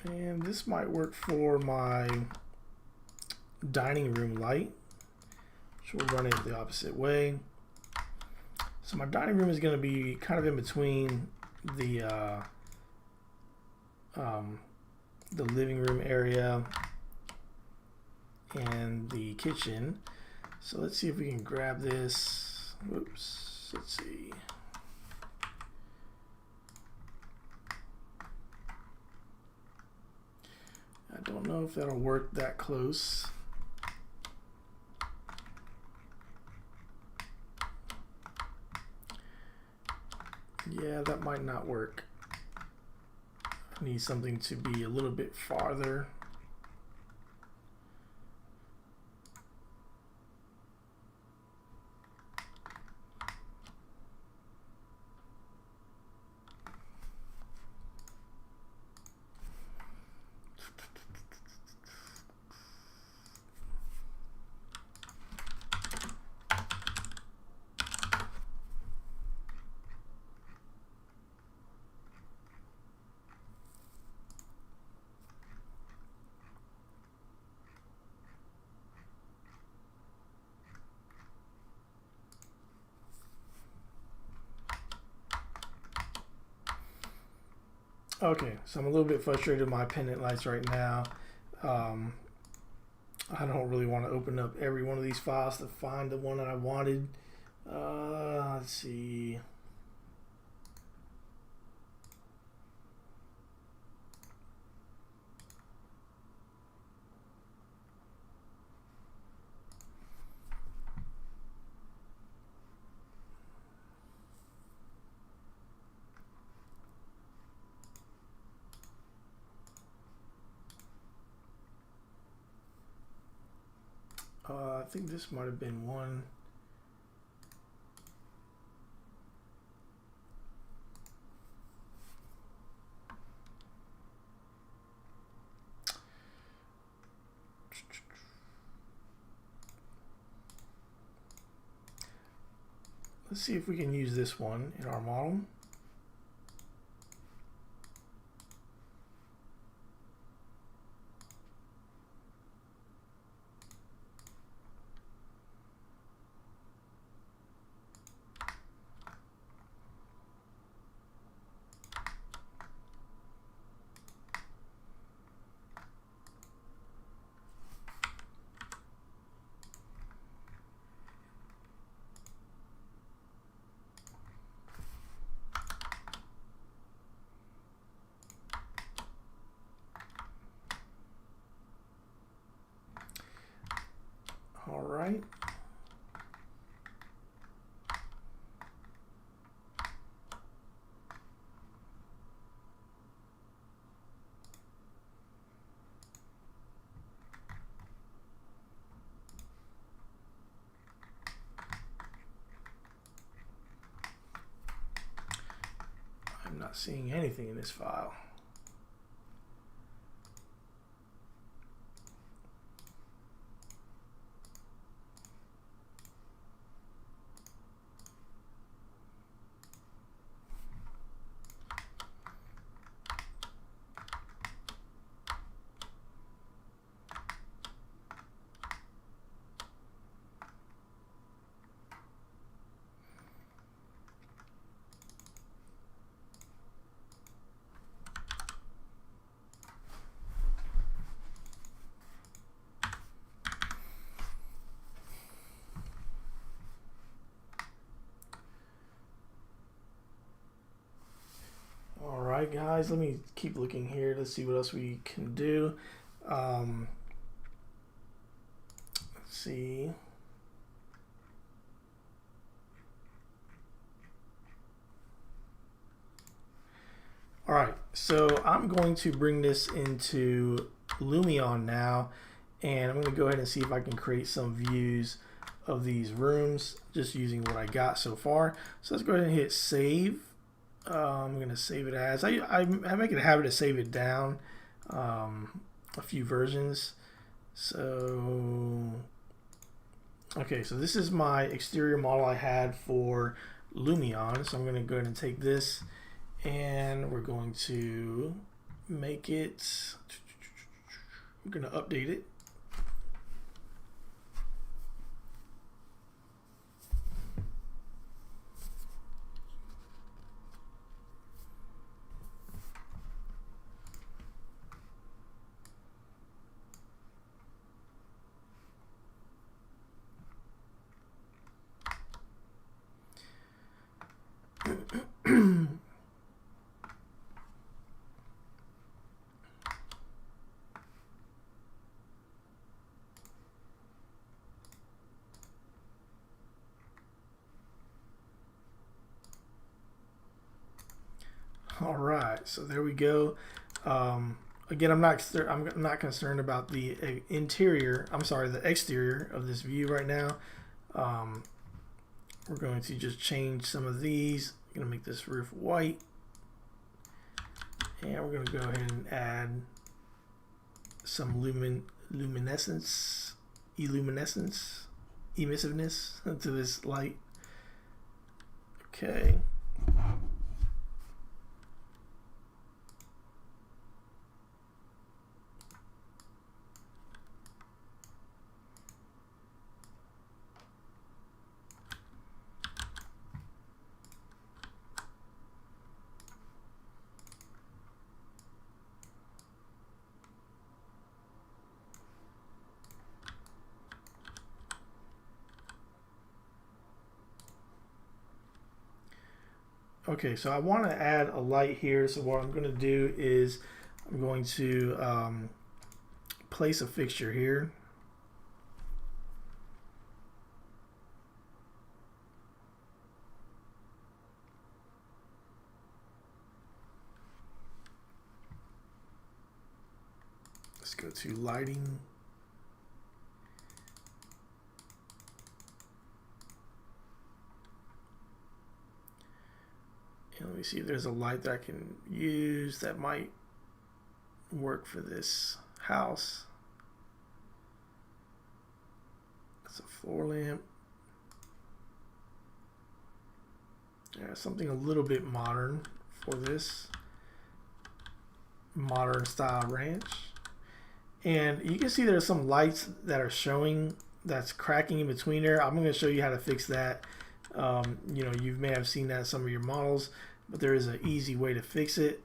And this might work for my dining room light. So we'll run it the opposite way. So my dining room is going to be kind of in between the living room area and the kitchen. So let's see if we can grab this. Whoops. Let's see. I don't know if that'll work that close. Yeah, that might not work. I need something to be a little bit farther. Okay, so I'm a little bit frustrated with my pendant lights right now. I don't really want to open up every one of these files to find the one that I wanted. Let's see. I think this might have been one. Let's see if we can use this one in our model. All right. I'm not seeing anything in this file. right, guys, let me keep looking here. Let's see what else we can do. Let's see. All right, so I'm going to bring this into Lumion now, and I'm going to go ahead and see if I can create some views of these rooms just using what I got so far. So let's go ahead and hit save. I'm going to save it as I make it a habit to save it down a few versions. So okay, so this is my exterior model I had for Lumion. So I'm going to go ahead and take this, and we're going to make it, we're going to update it. All right, so there we go. Again, I'm not concerned about the interior. I'm sorry, the exterior of this view right now. We're going to just change some of these. I'm gonna make this roof white, and we're gonna go ahead and add some emissiveness to this light. Okay. Okay, so I want to add a light here. So what I'm going to do is I'm going to place a fixture here. Let's go to lighting. And let me see if there's a light that I can use that might work for this house. That's a floor lamp. Yeah, something a little bit modern for this modern style ranch. And you can see there's some lights that are showing that's cracking in between there. I'm going to show you how to fix that. You know, you may have seen that in some of your models, but there is an easy way to fix it,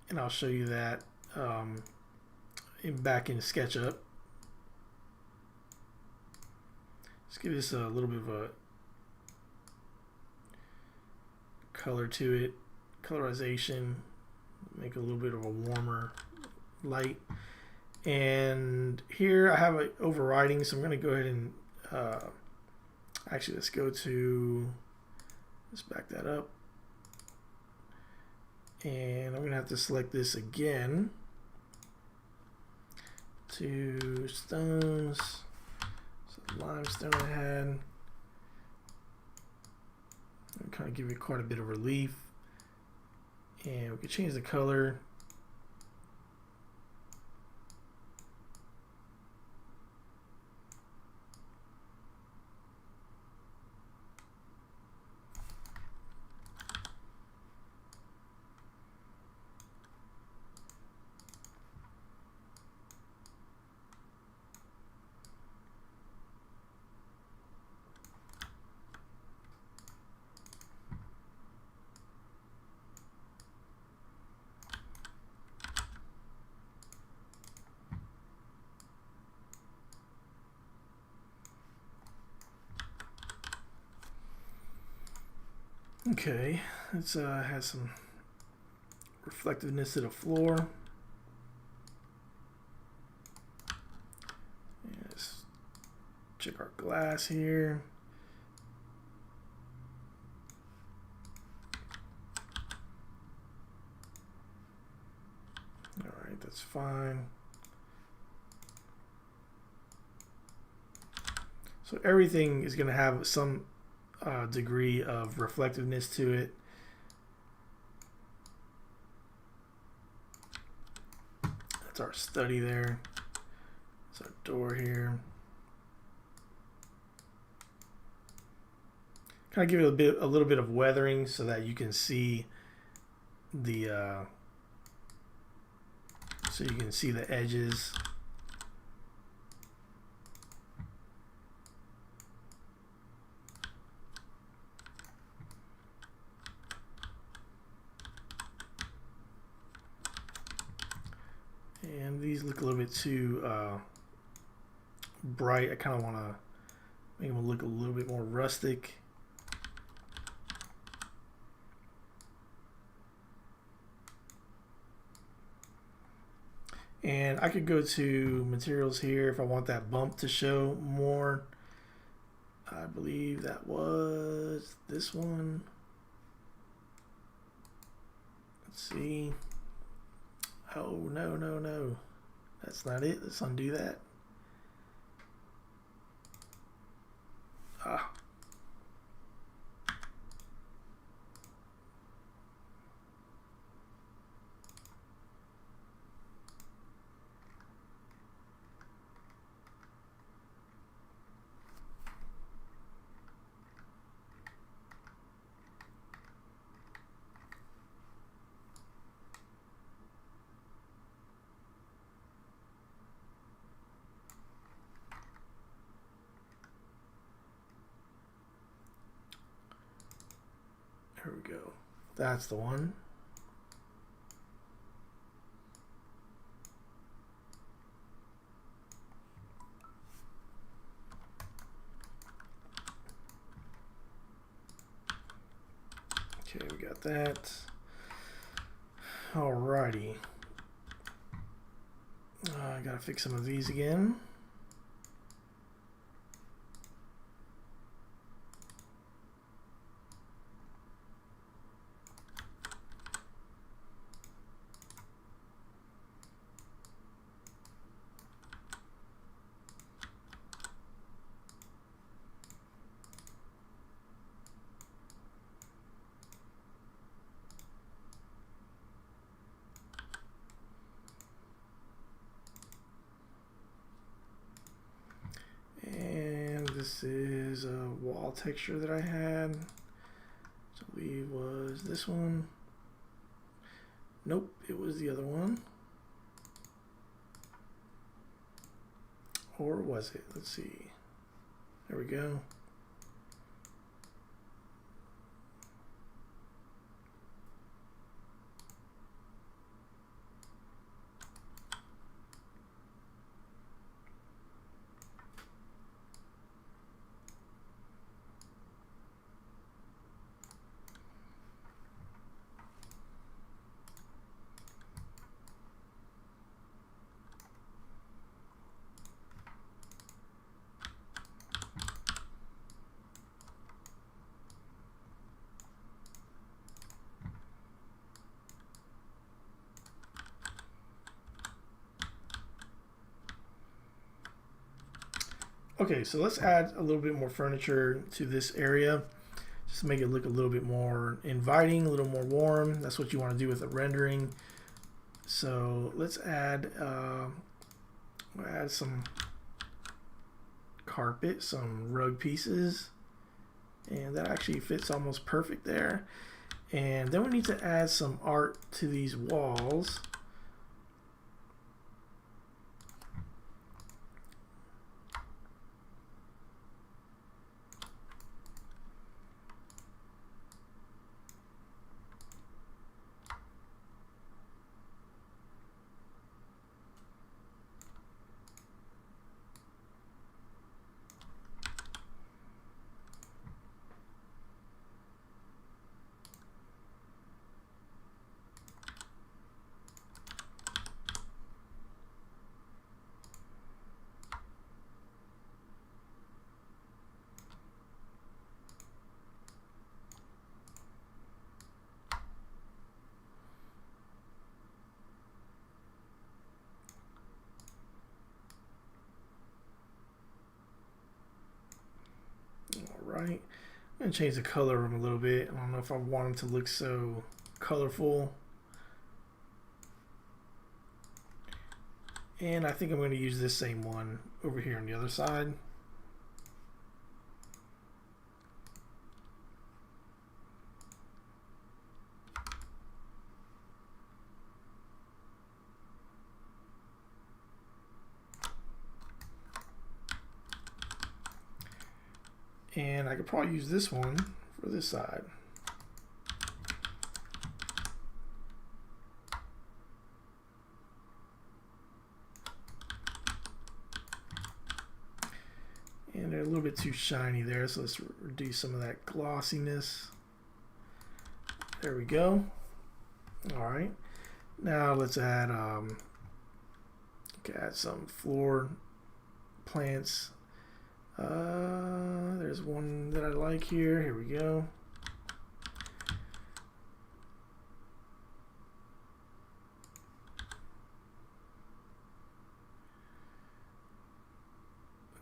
and I'll show you that back in SketchUp. Let's give this a little bit of a color to it, colorization, make a little bit of a warmer light. And here I have an overriding, so I'm going to go ahead and actually let's back that up, and I'm going to have to select this again. Two stones, so limestone I had, and kind of give it quite a bit of relief, and we can change the color. Okay, let's has some reflectiveness to the floor. Let's check our glass here. All right, that's fine. So everything is going to have some degree of reflectiveness to it. That's our study there. That's our door here. Kind of give it a little bit of weathering so that you can see the edges. And these look a little bit too bright. I kind of want to make them look a little bit more rustic. And I could go to materials here if I want that bump to show more. I believe that was this one. Let's see. Oh, no. That's not it. Let's undo that. Ah. Here we go. That's the one. Okay, we got that. Alrighty. I gotta fix some of these again. This is a wall texture that I had. So I believe was this one. Nope, it was the other one. Or was it? Let's see. There we go. Okay, so let's add a little bit more furniture to this area. Just to make it look a little bit more inviting, a little more warm. That's what you want to do with the rendering. So let's add, we'll add some carpet, some rug pieces. And that actually fits almost perfect there. And then we need to add some art to these walls. I'm gonna change the color of them a little bit. I don't know if I want them to look so colorful. And I think I'm going to use this same one over here on the other side. And I could probably use this one for this side. And they're a little bit too shiny there, so let's reduce some of that glossiness. There we go. All right. Now let's add some floor plants. There's one that I like here. Here we go.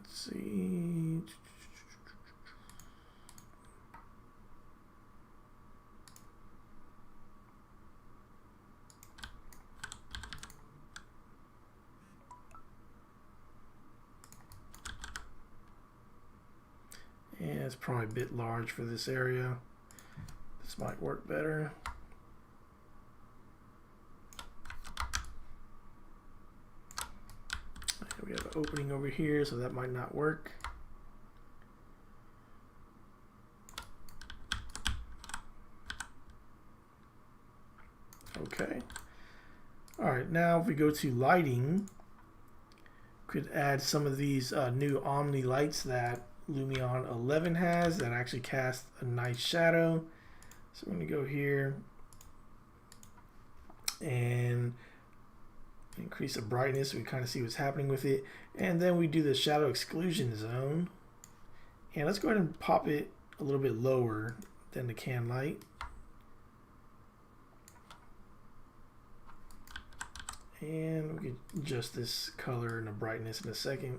Let's see. Yeah, it's probably a bit large for this area. This might work better. We have an opening over here, so that might not work. Okay. All right, now if we go to lighting, could add some of these new Omni lights that Lumion 11 has that actually cast a nice shadow. So I'm going to go here and increase the brightness so we kind of see what's happening with it. And then we do the shadow exclusion zone. And let's go ahead and pop it a little bit lower than the can light. And we can adjust this color and the brightness in a second.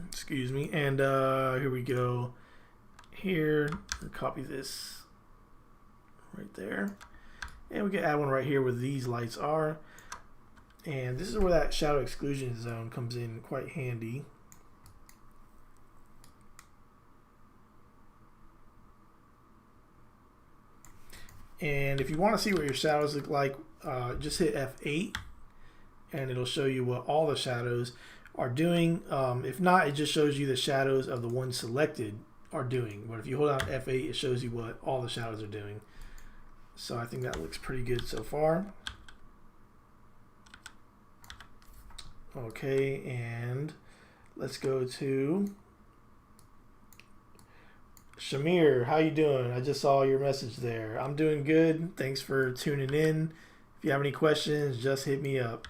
Excuse me. And here we go. Here, copy this right there. And we can add one right here where these lights are. And this is where that shadow exclusion zone comes in quite handy. And if you want to see what your shadows look like, just hit F8 and it'll show you what all the shadows are doing. If not, it just shows you the shadows of the ones selected are doing. But if you hold down F8, it shows you what all the shadows are doing. So I think that looks pretty good so far. Okay, and let's go to Shamir. How you doing? I just saw your message there. I'm doing good. Thanks for tuning in. If you have any questions, just hit me up.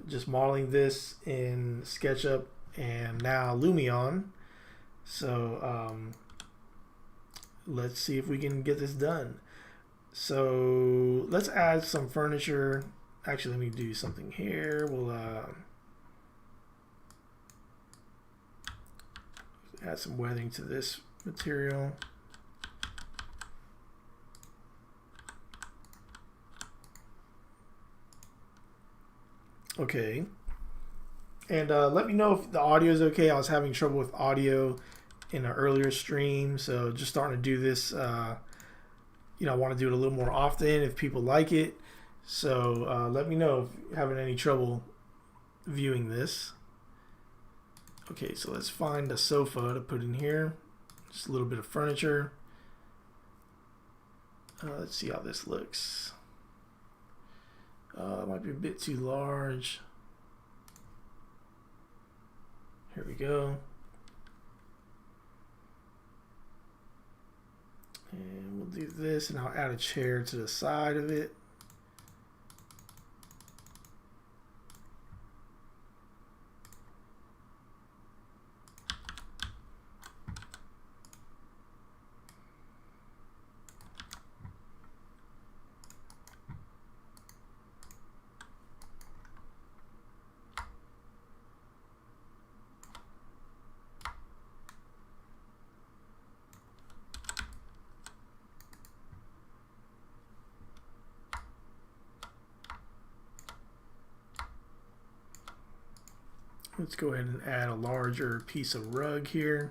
Just modeling this in SketchUp and now Lumion. So let's see if we can get this done. So let's add some furniture. Actually, let me do something here. We'll add some weathering to this material. Okay. And let me know if the audio is okay. I was having trouble with audio in an earlier stream, so just starting to do this. You know, I want to do it a little more often if people like it. So let me know if you're having any trouble viewing this. Okay, so let's find a sofa to put in here. Just a little bit of furniture. Let's see how this looks. It might be a bit too large. Here we go. And we'll do this, and I'll add a chair to the side of it. Let's go ahead and add a larger piece of rug here.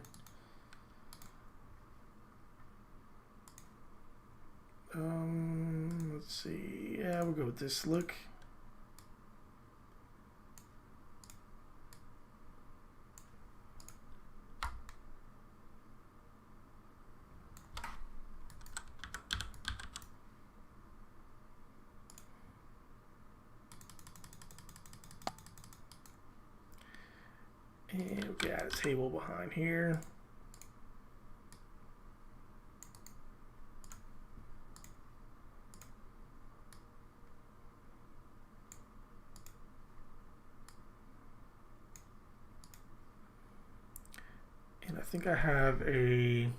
Let's see. Yeah, we'll go with this look. And we can add a table behind here. And I think I have a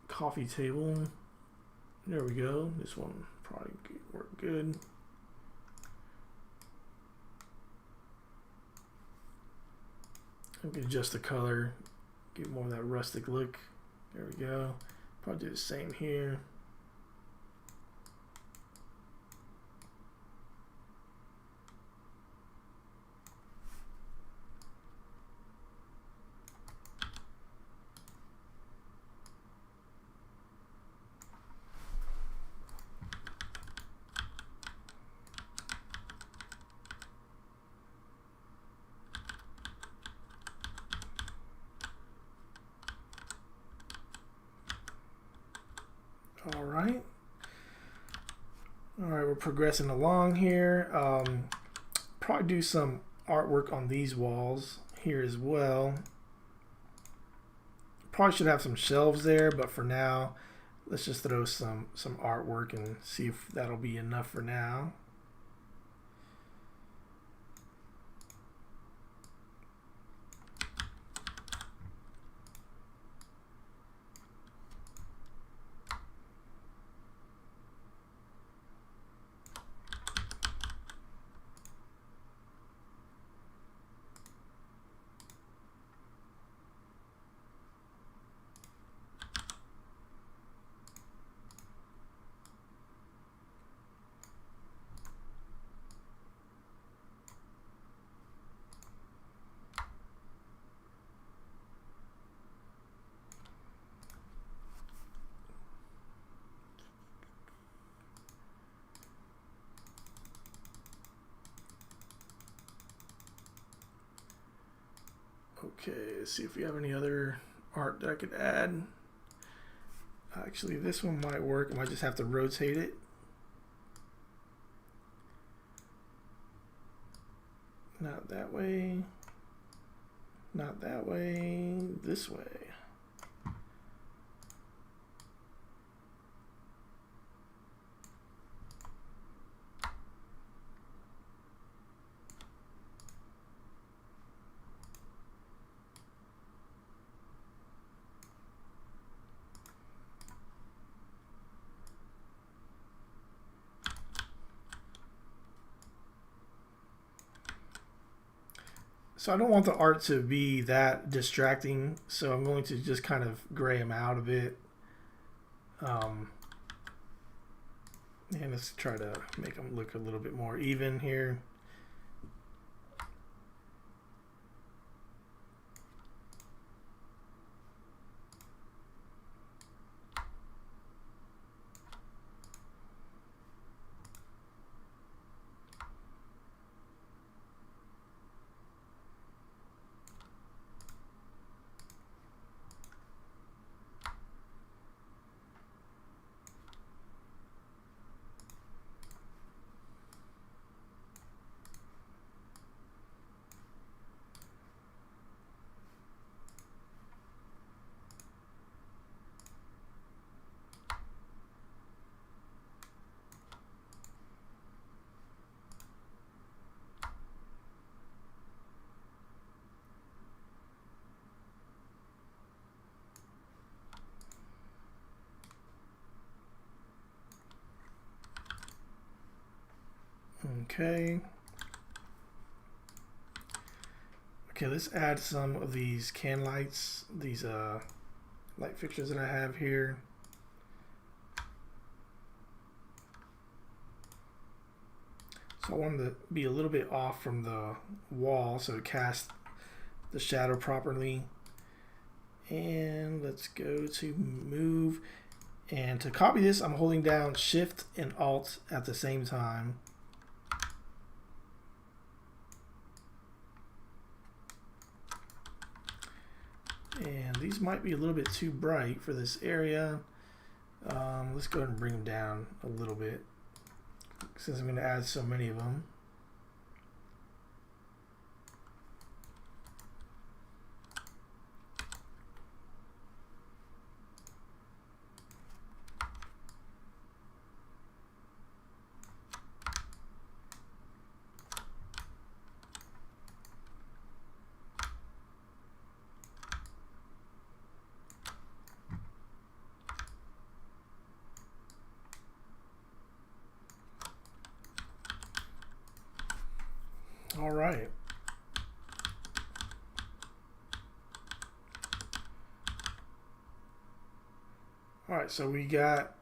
coffee table. There we go. This one probably work good. We can adjust the color, give more of that rustic look. There we go. Probably do the same here. All right, we're progressing along here. Probably do some artwork on these walls here as well. Probably should have some shelves there, but for now, let's just throw some artwork and see if that'll be enough for now. Okay, let's see if we have any other art that I could add. Actually, this one might work. I might just have to rotate it. Not that way. Not that way. This way. So I don't want the art to be that distracting, so I'm going to just kind of gray them out a bit. And let's try to make them look a little bit more even here. Okay. Okay, let's add some of these can lights, these light fixtures that I have here. So I want them to be a little bit off from the wall so it casts the shadow properly. And let's go to move. And to copy this, I'm holding down Shift and Alt at the same time. And these might be a little bit too bright for this area. Let's go ahead and bring them down a little bit since I'm going to add so many of them. All right. All right, so we got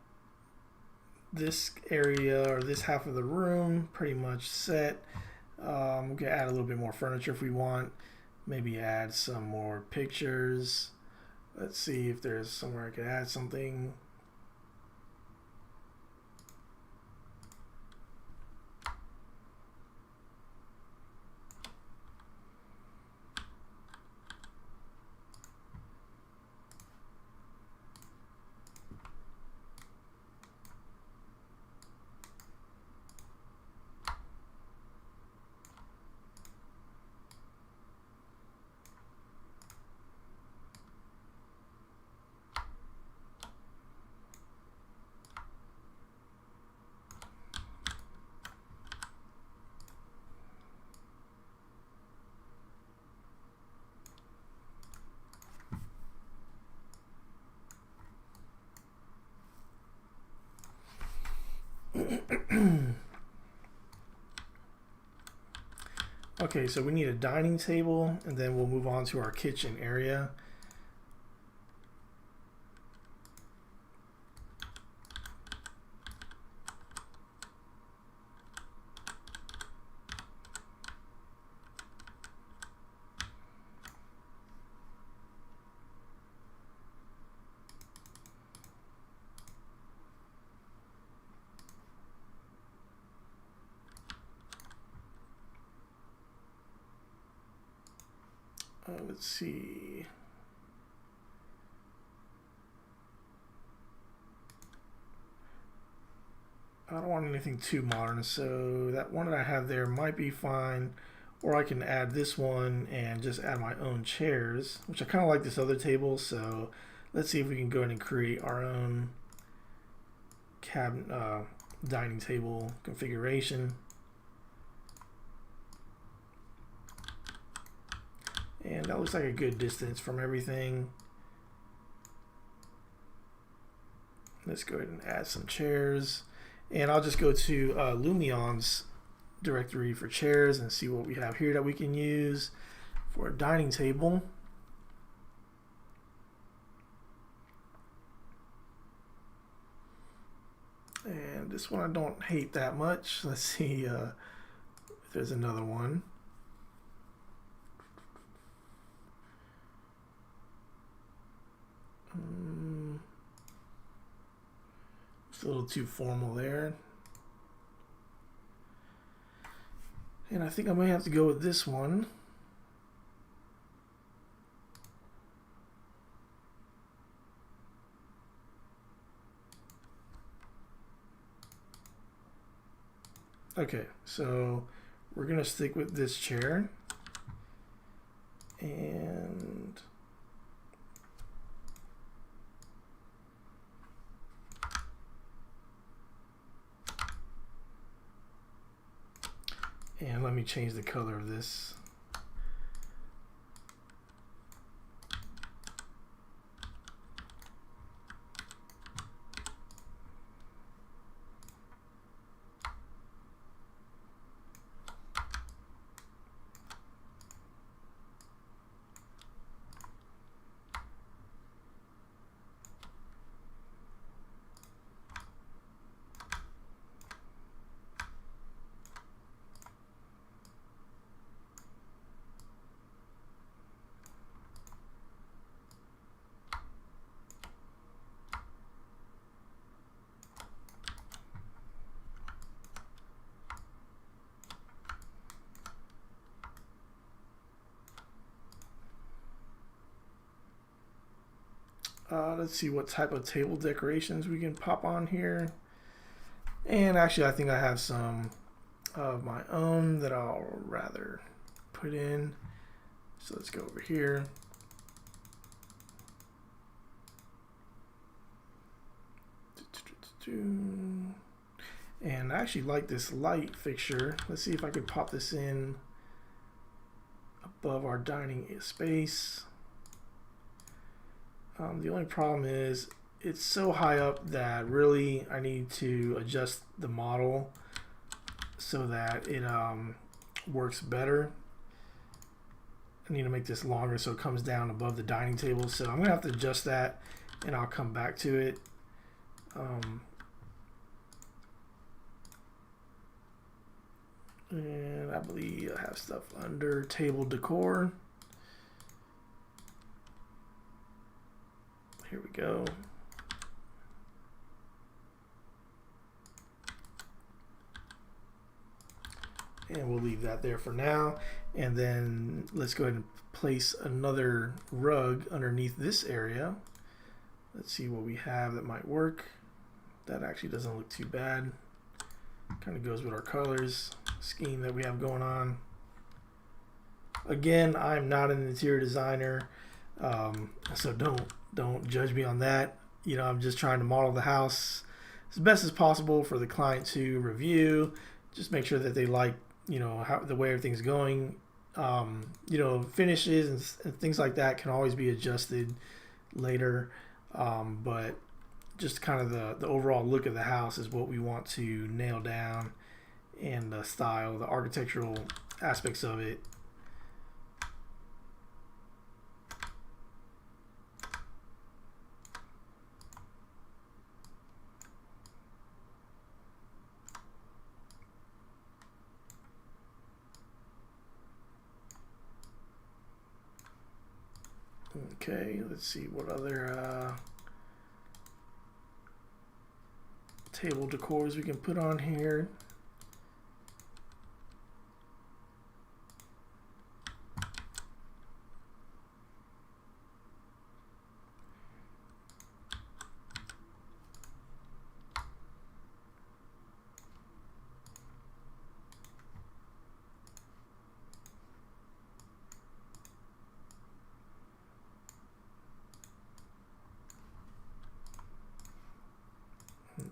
this area or this half of the room pretty much set. We can add a little bit more furniture if we want. Maybe add some more pictures. Let's see if there's somewhere I could add something. Okay, so we need a dining table, and then we'll move on to our kitchen area. Let's see. I don't want anything too modern, so that one that I have there might be fine. Or I can add this one and just add my own chairs, which I kind of like this other table. So let's see if we can go ahead and create our own dining table configuration. And that looks like a good distance from everything. Let's go ahead and add some chairs. And I'll just go to Lumion's directory for chairs and see what we have here that we can use for a dining table. And this one I don't hate that much. Let's see if there's another one. It's a little too formal there. And I think I may have to go with this one. Okay, so we're gonna stick with this chair. And let me change the color of this. Let's see what type of table decorations we can pop on here. And actually, I think I have some of my own that I'll rather put in. So let's go over here. And I actually like this light fixture. Let's see if I could pop this in above our dining space. The only problem is it's so high up that really I need to adjust the model so that it works better. I need to make this longer so it comes down above the dining table. So I'm gonna have to adjust that and I'll come back to it. And I believe I have stuff under table decor. Here we go. And we'll leave that there for now. And then let's go ahead and place another rug underneath this area. Let's see what we have that might work. That actually doesn't look too bad. Kind of goes with our colors scheme that we have going on. Again, I'm not an interior designer, so don't judge me on that. You know, I'm just trying to model the house as best as possible for the client to review. Just make sure that they like, you know, how the way everything's going. You know, finishes and things like that can always be adjusted later, but just kind of the overall look of the house is what we want to nail down, and the style, the architectural aspects of it. Okay, let's see what other table decors we can put on here.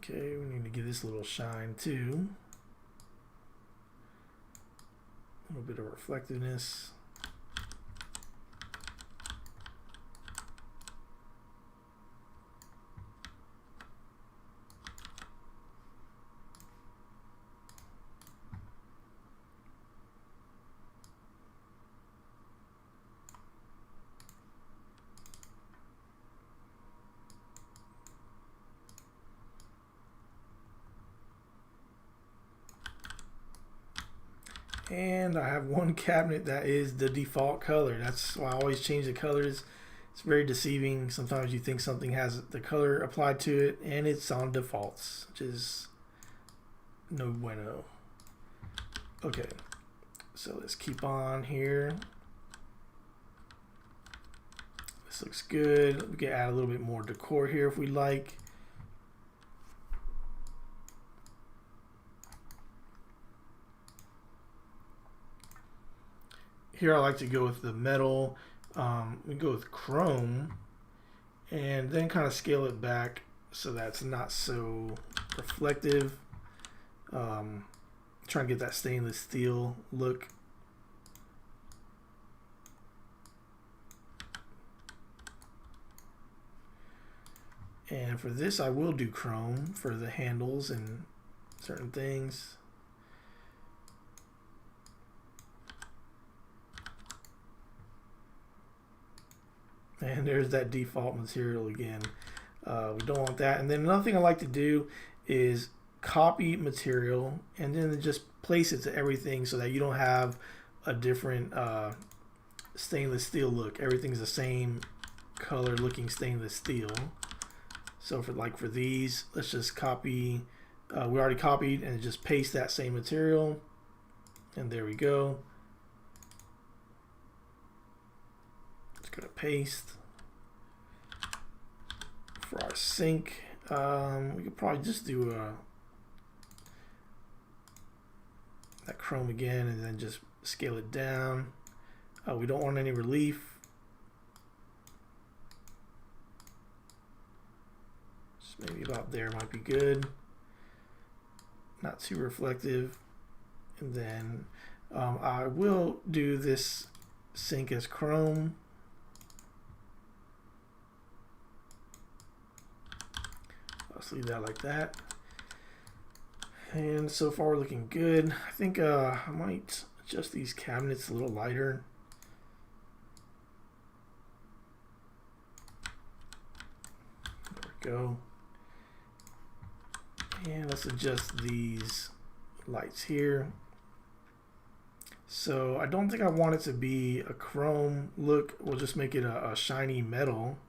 Okay, we need to give this a little shine too. A little bit of reflectiveness. And I have one cabinet that is the default color. That's why I always change the colors. It's very deceiving. Sometimes you think something has the color applied to it and it's on defaults, which is no bueno. Okay, so let's keep on here. This looks good. We can add a little bit more decor here if we like. Here I like to go with the metal. We go with chrome and then kind of scale it back so that's not so reflective. Trying to get that stainless steel look. And for this I will do chrome for the handles and certain things. And there's that default material again. We don't want that. And then another thing I like to do is copy material and then just place it to everything so that you don't have a different stainless steel look. Everything's the same color looking stainless steel. So for these, let's just copy. We already copied and just paste that same material. And there we go. Just gonna paste. For our sink, we could probably just do that chrome again and then just scale it down. We don't want any relief. Just maybe about there might be good. Not too reflective. And then I will do this sink as chrome. Let's leave that like that. And so far we're looking good. I think I might adjust these cabinets a little lighter. There we go. And let's adjust these lights here. So I don't think I want it to be a chrome look. We'll just make it a shiny metal.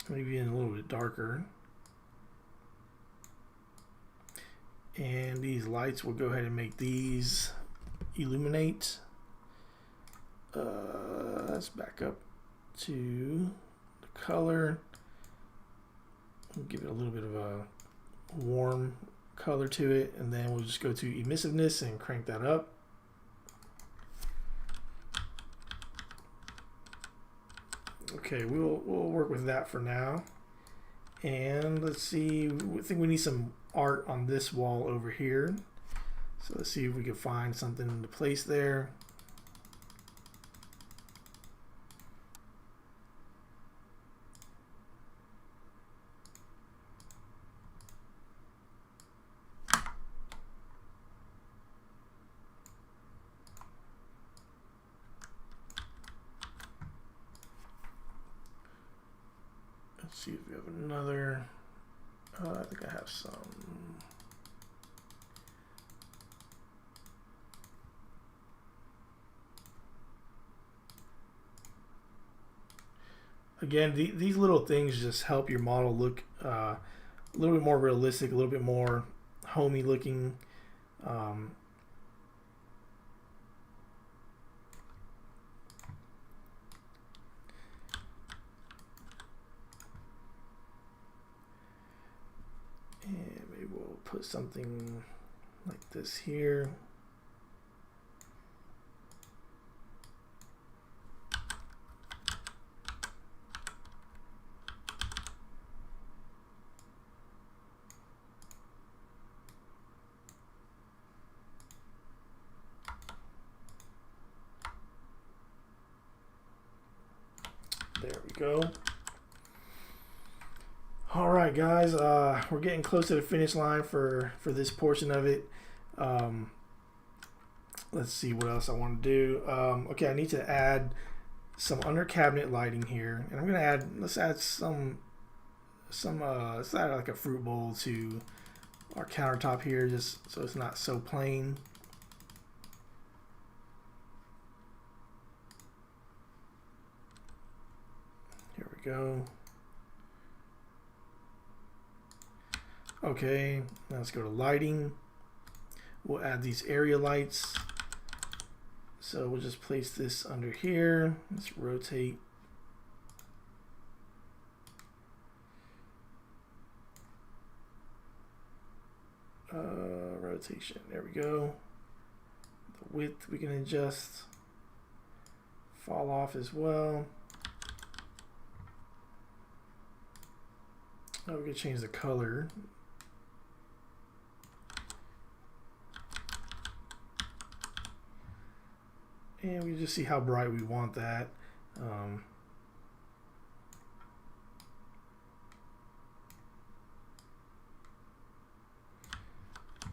Maybe in a little bit darker. And these lights, we'll go ahead and make these illuminate. Let's back up to the color. We'll give it a little bit of a warm color to it, and then we'll just go to emissiveness and crank that up. Okay, we'll work with that for now. And let's see, I think we need some art on this wall over here. So let's see if we can find something to place there. Let's see if we have another. I think I have some. Again, these little things just help your model look a little bit more realistic, a little bit more homey looking. And maybe we'll put something like this here. There we go. All right, guys, we're getting close to the finish line for this portion of it. Let's see what else I want to do. Okay, I need to add some under cabinet lighting here, and I'm gonna add. Let's add let's add like a fruit bowl to our countertop here, just so it's not so plain. Here we go. Okay, now let's go to lighting. We'll add these area lights. So we'll just place this under here. Let's rotate. Rotation, there we go. The width we can adjust. Fall off as well. Oh, we can change the color. And we just see how bright we want that.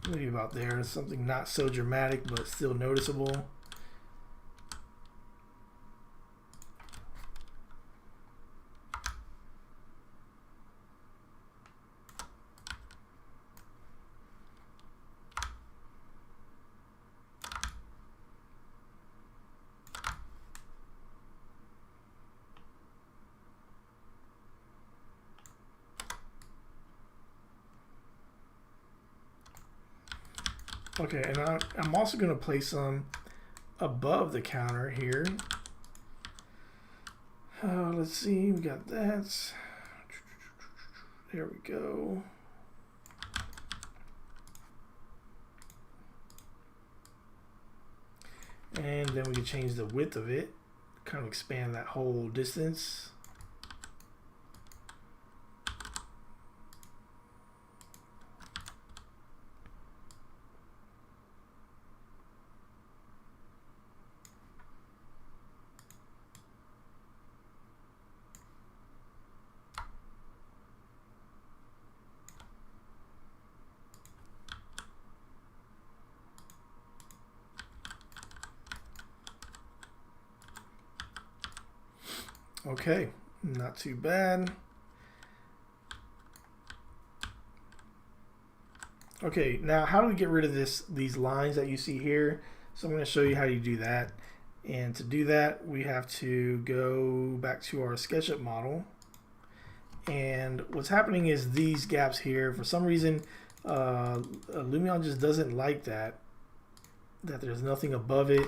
Maybe about there, something not so dramatic but still noticeable. Okay, and I'm also going to place some above the counter here. let's see, we got that. There we go. And then we can change the width of it, kind of expand that whole distance. Okay, not too bad. Okay, now how do we get rid of these lines that you see here? So I'm going to show you how you do that. And to do that, we have to go back to our SketchUp model. And what's happening is these gaps here, for some reason, Lumion just doesn't like that there's nothing above it.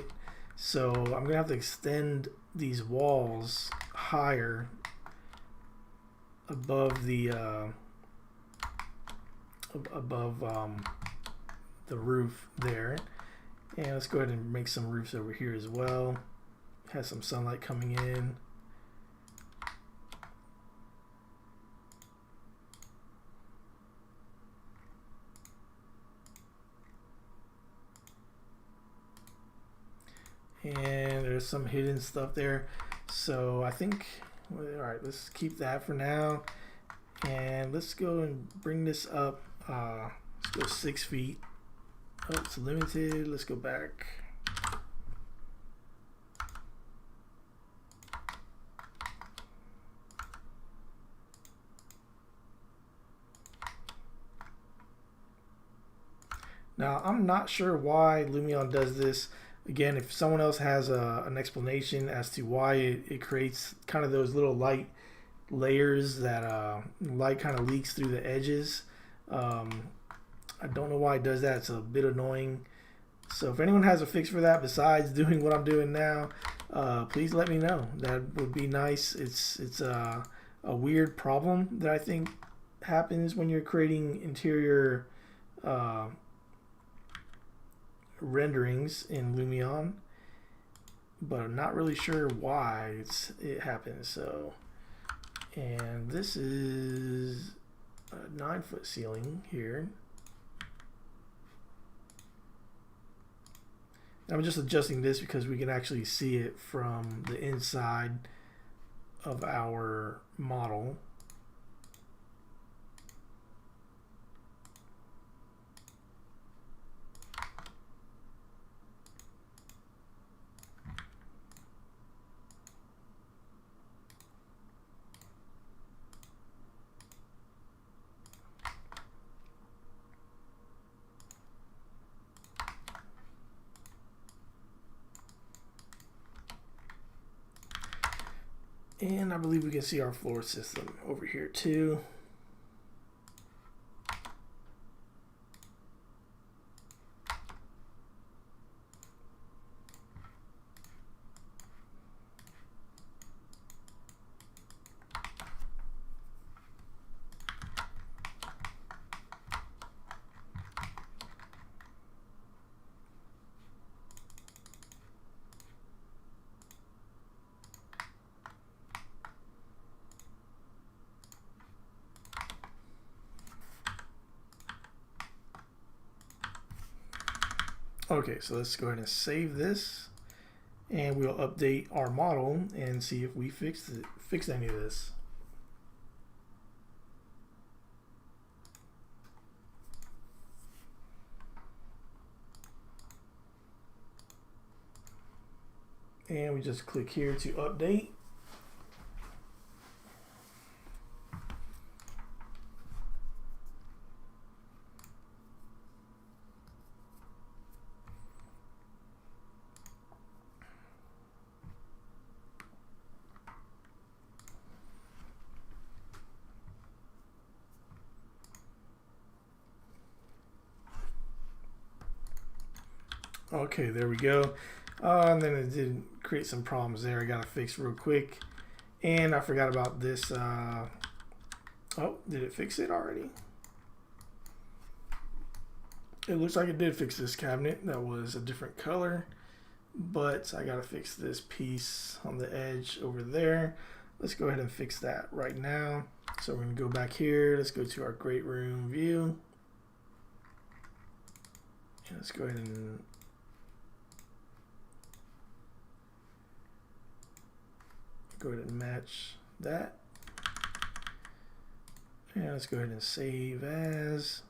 So I'm going to have to extend these walls higher above the the roof there. And let's go ahead and make some roofs over here as well. Has some sunlight coming in. And there's some hidden stuff there. So I think, all right, let's keep that for now. And let's go and bring this up. Let's go 6 feet. Oh, it's limited. Let's go back. Now, I'm not sure why Lumion does this. Again, if someone else has an explanation as to why it creates kind of those little light layers that light kind of leaks through the edges, I don't know why it does that. It's a bit annoying. So if anyone has a fix for that besides doing what I'm doing now, please let me know. That would be nice. It's a weird problem that I think happens when you're creating interior renderings in Lumion, but I'm not really sure why it happens. So, and this is a 9-foot ceiling here. I'm just adjusting this because we can actually see it from the inside of our model. And I believe we can see our floor system over here too. Okay, so let's go ahead and save this, and we'll update our model and see if we fixed any of this. And we just click here to update. Okay, there we go. And then it did create some problems there. I got to fix real quick. And I forgot about this. Oh, did it fix it already? It looks like it did fix this cabinet. That was a different color. But I gotta fix this piece on the edge over there. Let's go ahead and fix that right now. So we're gonna go back here. Let's go to our great room view. And let's go ahead and match that. And let's go ahead and save as.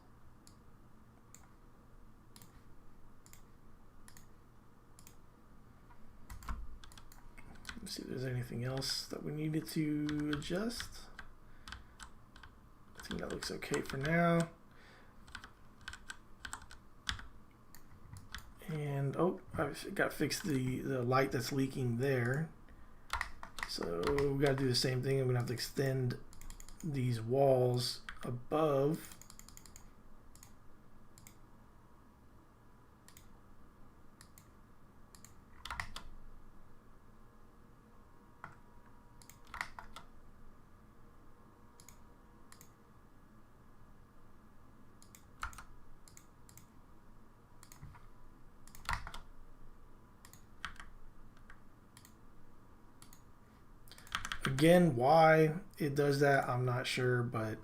Let's see if there's anything else that we needed to adjust. I think that looks okay for now. And oh, I've got to fix the light that's leaking there. So we got to do the same thing. I'm going to have to extend these walls above. Again, why it does that, I'm not sure, but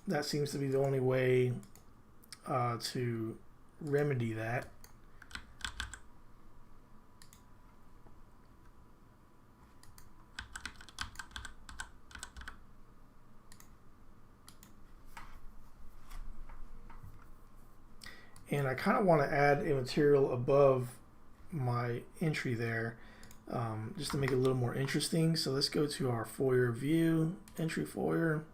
that seems to be the only way to remedy that. And I kind of want to add a material above my entry there, just to make it a little more interesting. So let's go to our foyer view, entry foyer,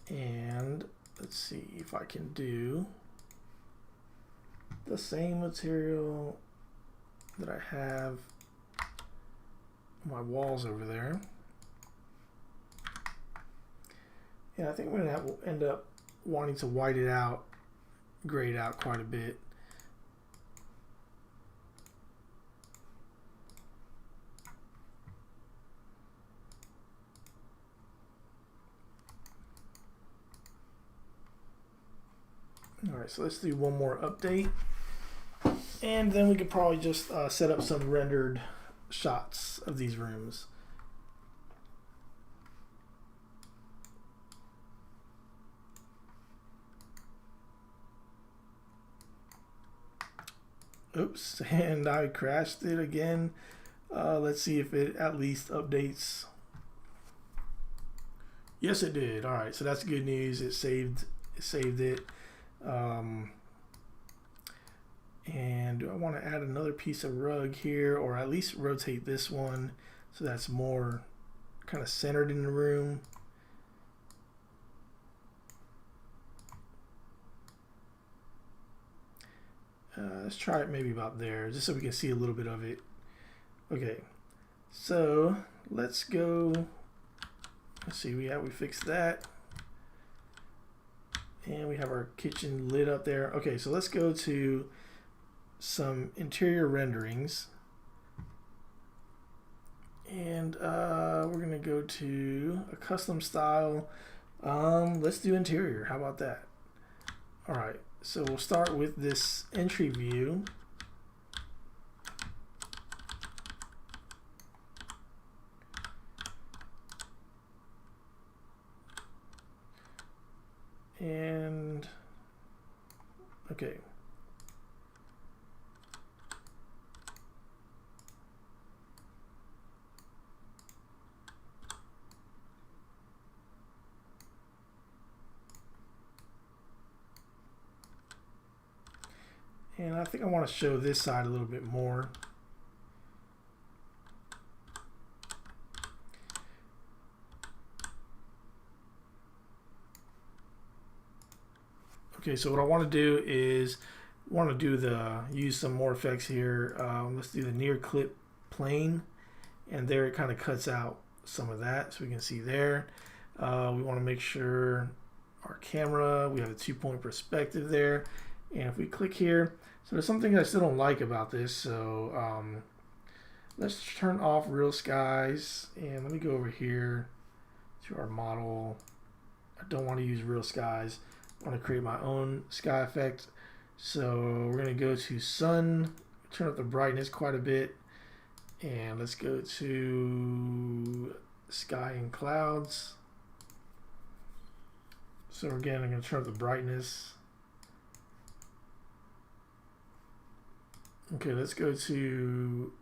and let's see if I can do the same material that I have my walls over there. And I think I'm going to end up wanting to white it out, grayed out quite a bit. All right, so let's do one more update, and then we could probably just set up some rendered shots of these rooms. Oops, and I crashed it again. Let's see if it at least updates. Yes, it did. All right, so that's good news. It saved it. And do I want to add another piece of rug here, or at least rotate this one so that's more kind of centered in the room? Let's try it maybe about there, just so we can see a little bit of it. Okay, so let's go. Let's see, we fixed that. And we have our kitchen lid up there. Okay, so let's go to some interior renderings. And we're gonna go to a custom style. Let's do interior, how about that? All right, so we'll start with this entry view. And okay. And I think I want to show this side a little bit more. Okay, so what I want to do is use some more effects here. Let's do the near clip plane, and there it kind of cuts out some of that, so we can see there. We want to make sure our camera, we have a 2-point perspective there, and if we click here, so there's something I still don't like about this. So let's turn off real skies, and let me go over here to our model. I don't want to use real skies. I want to create my own sky effect. So we're going to go to sun, turn up the brightness quite a bit, and let's go to sky and clouds. So again, I'm going to turn up the brightness. Okay, let's go to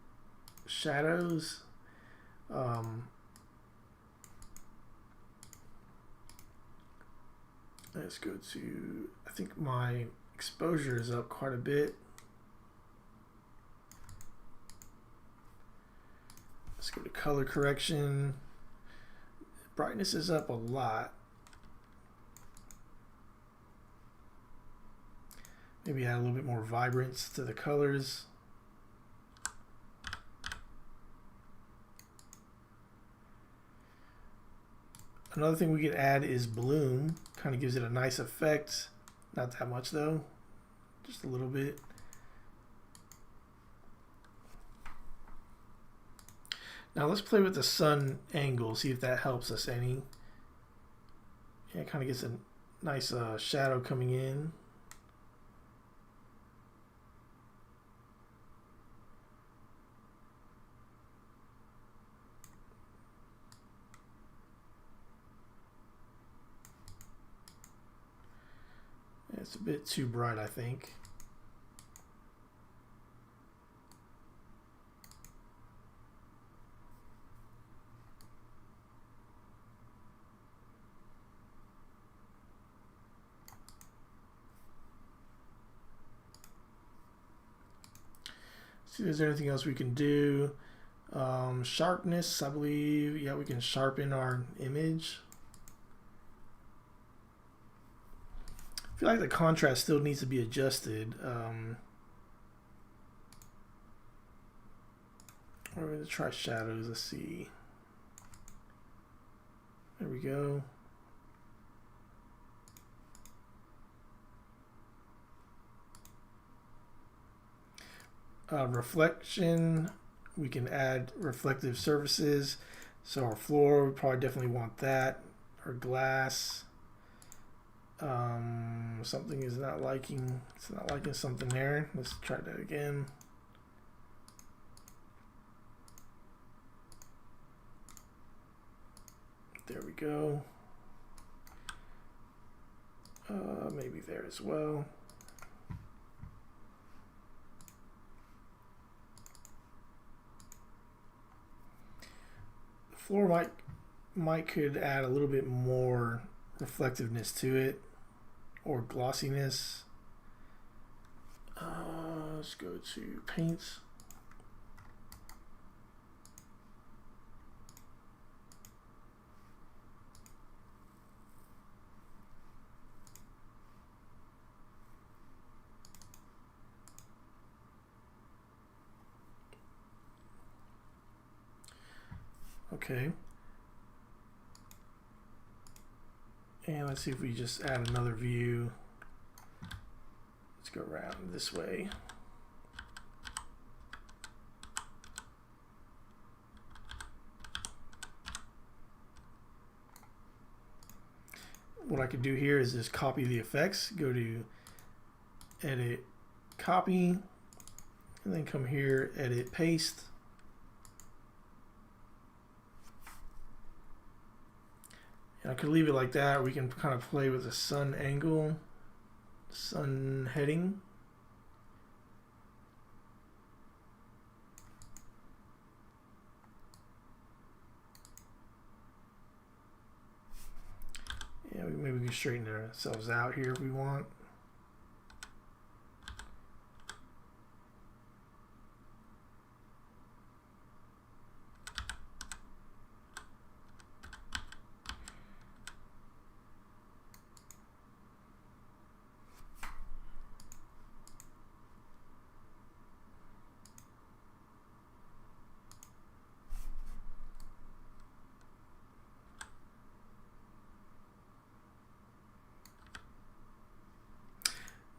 shadows. Let's go to, I think my exposure is up quite a bit. Let's go to color correction. Brightness is up a lot. Maybe add a little bit more vibrance to the colors. Another thing we could add is bloom. Kind of gives it a nice effect. Not that much though, just a little bit. Now let's play with the sun angle, see if that helps us any. Yeah, it kind of gets a nice shadow coming in. It's a bit too bright, I think. See if there's anything else we can do. Sharpness, I believe. Yeah, we can sharpen our image. I feel like the contrast still needs to be adjusted. We're going to try shadows. Let's see. There we go. Reflection. We can add reflective surfaces. So our floor, we probably definitely want that. Our glass. Something is not liking, it's not liking something there. Let's try that again. There we go. Maybe there as well. The floor might could add a little bit more reflectiveness to it, or glossiness. Let's go to paints. Okay. And let's see if we just add another view. Let's go around this way. What I could do here is just copy the effects, go to edit, copy, and then come here, edit, paste. And I could leave it like that, or we can kind of play with the sun angle, sun heading. Yeah, maybe we can straighten ourselves out here if we want.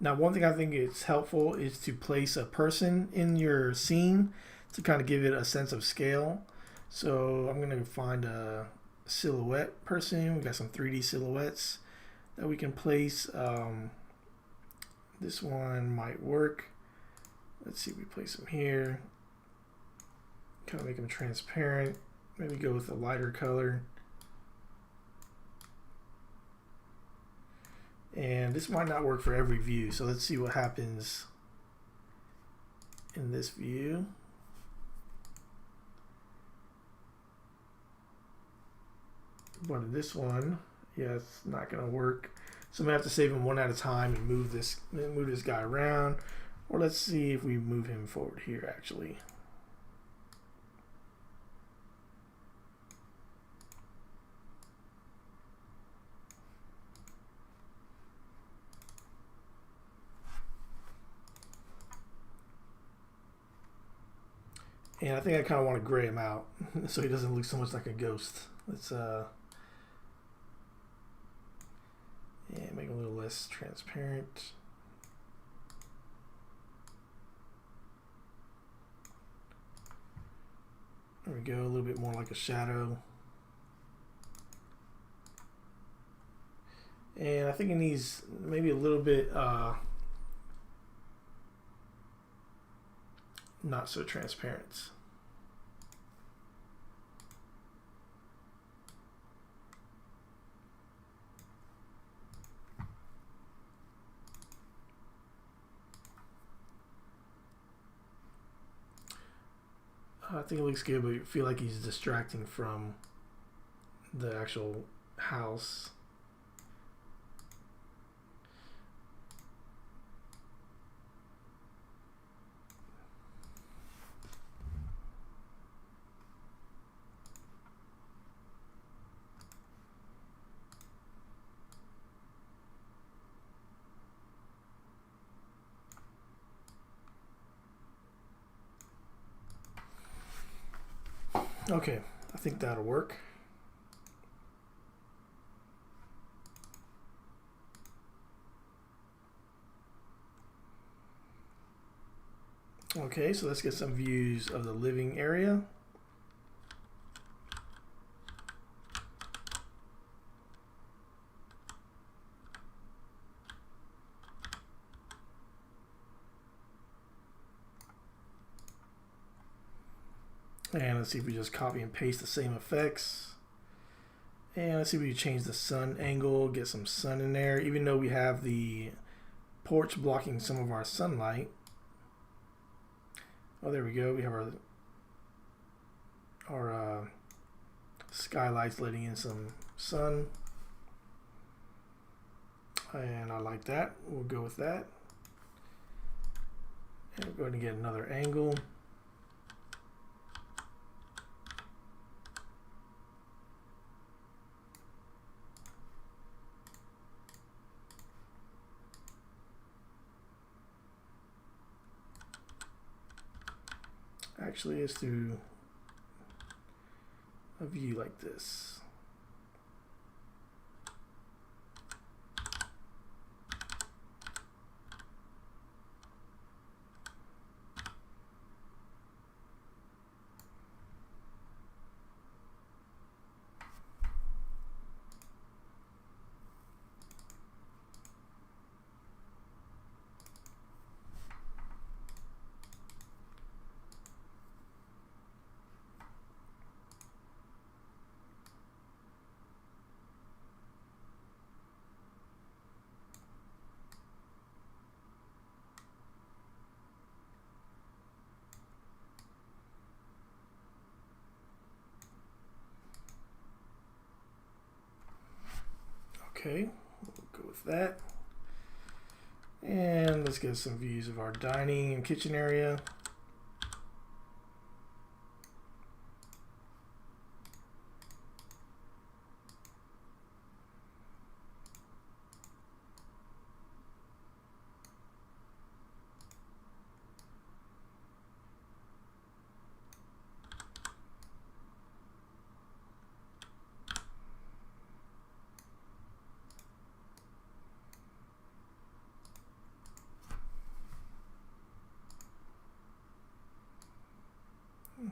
Now, one thing I think is helpful is to place a person in your scene. to kind of give it a sense of scale. So I'm going to find a silhouette person. We got some 3D silhouettes that we can place. This one might work. Let's see if we place them here. Kind of make them transparent. Maybe go with a lighter color. And this might not work for every view, so let's see what happens in this view. But in this one, yeah, it's not gonna work. So I'm gonna have to save them one at a time and move this guy around. Or let's see if we move him forward here actually. And I think I kind of want to gray him out so he doesn't look so much like a ghost. Let's make him a little less transparent. There we go, a little bit more like a shadow. And I think it needs maybe a little bit not so transparent. I think it looks good, but I feel like he's distracting from the actual house. Okay, I think that'll work. Okay, so let's get some views of the living area. And let's see if we just copy and paste the same effects. And let's see if we change the sun angle, get some sun in there, even though we have the porch blocking some of our sunlight. Oh, there we go. We have our skylights letting in some sun. And I like that. We'll go with that. And we're going to get another angle. Actually, let's do a view like this. Okay, we'll go with that. And let's get some views of our dining and kitchen area.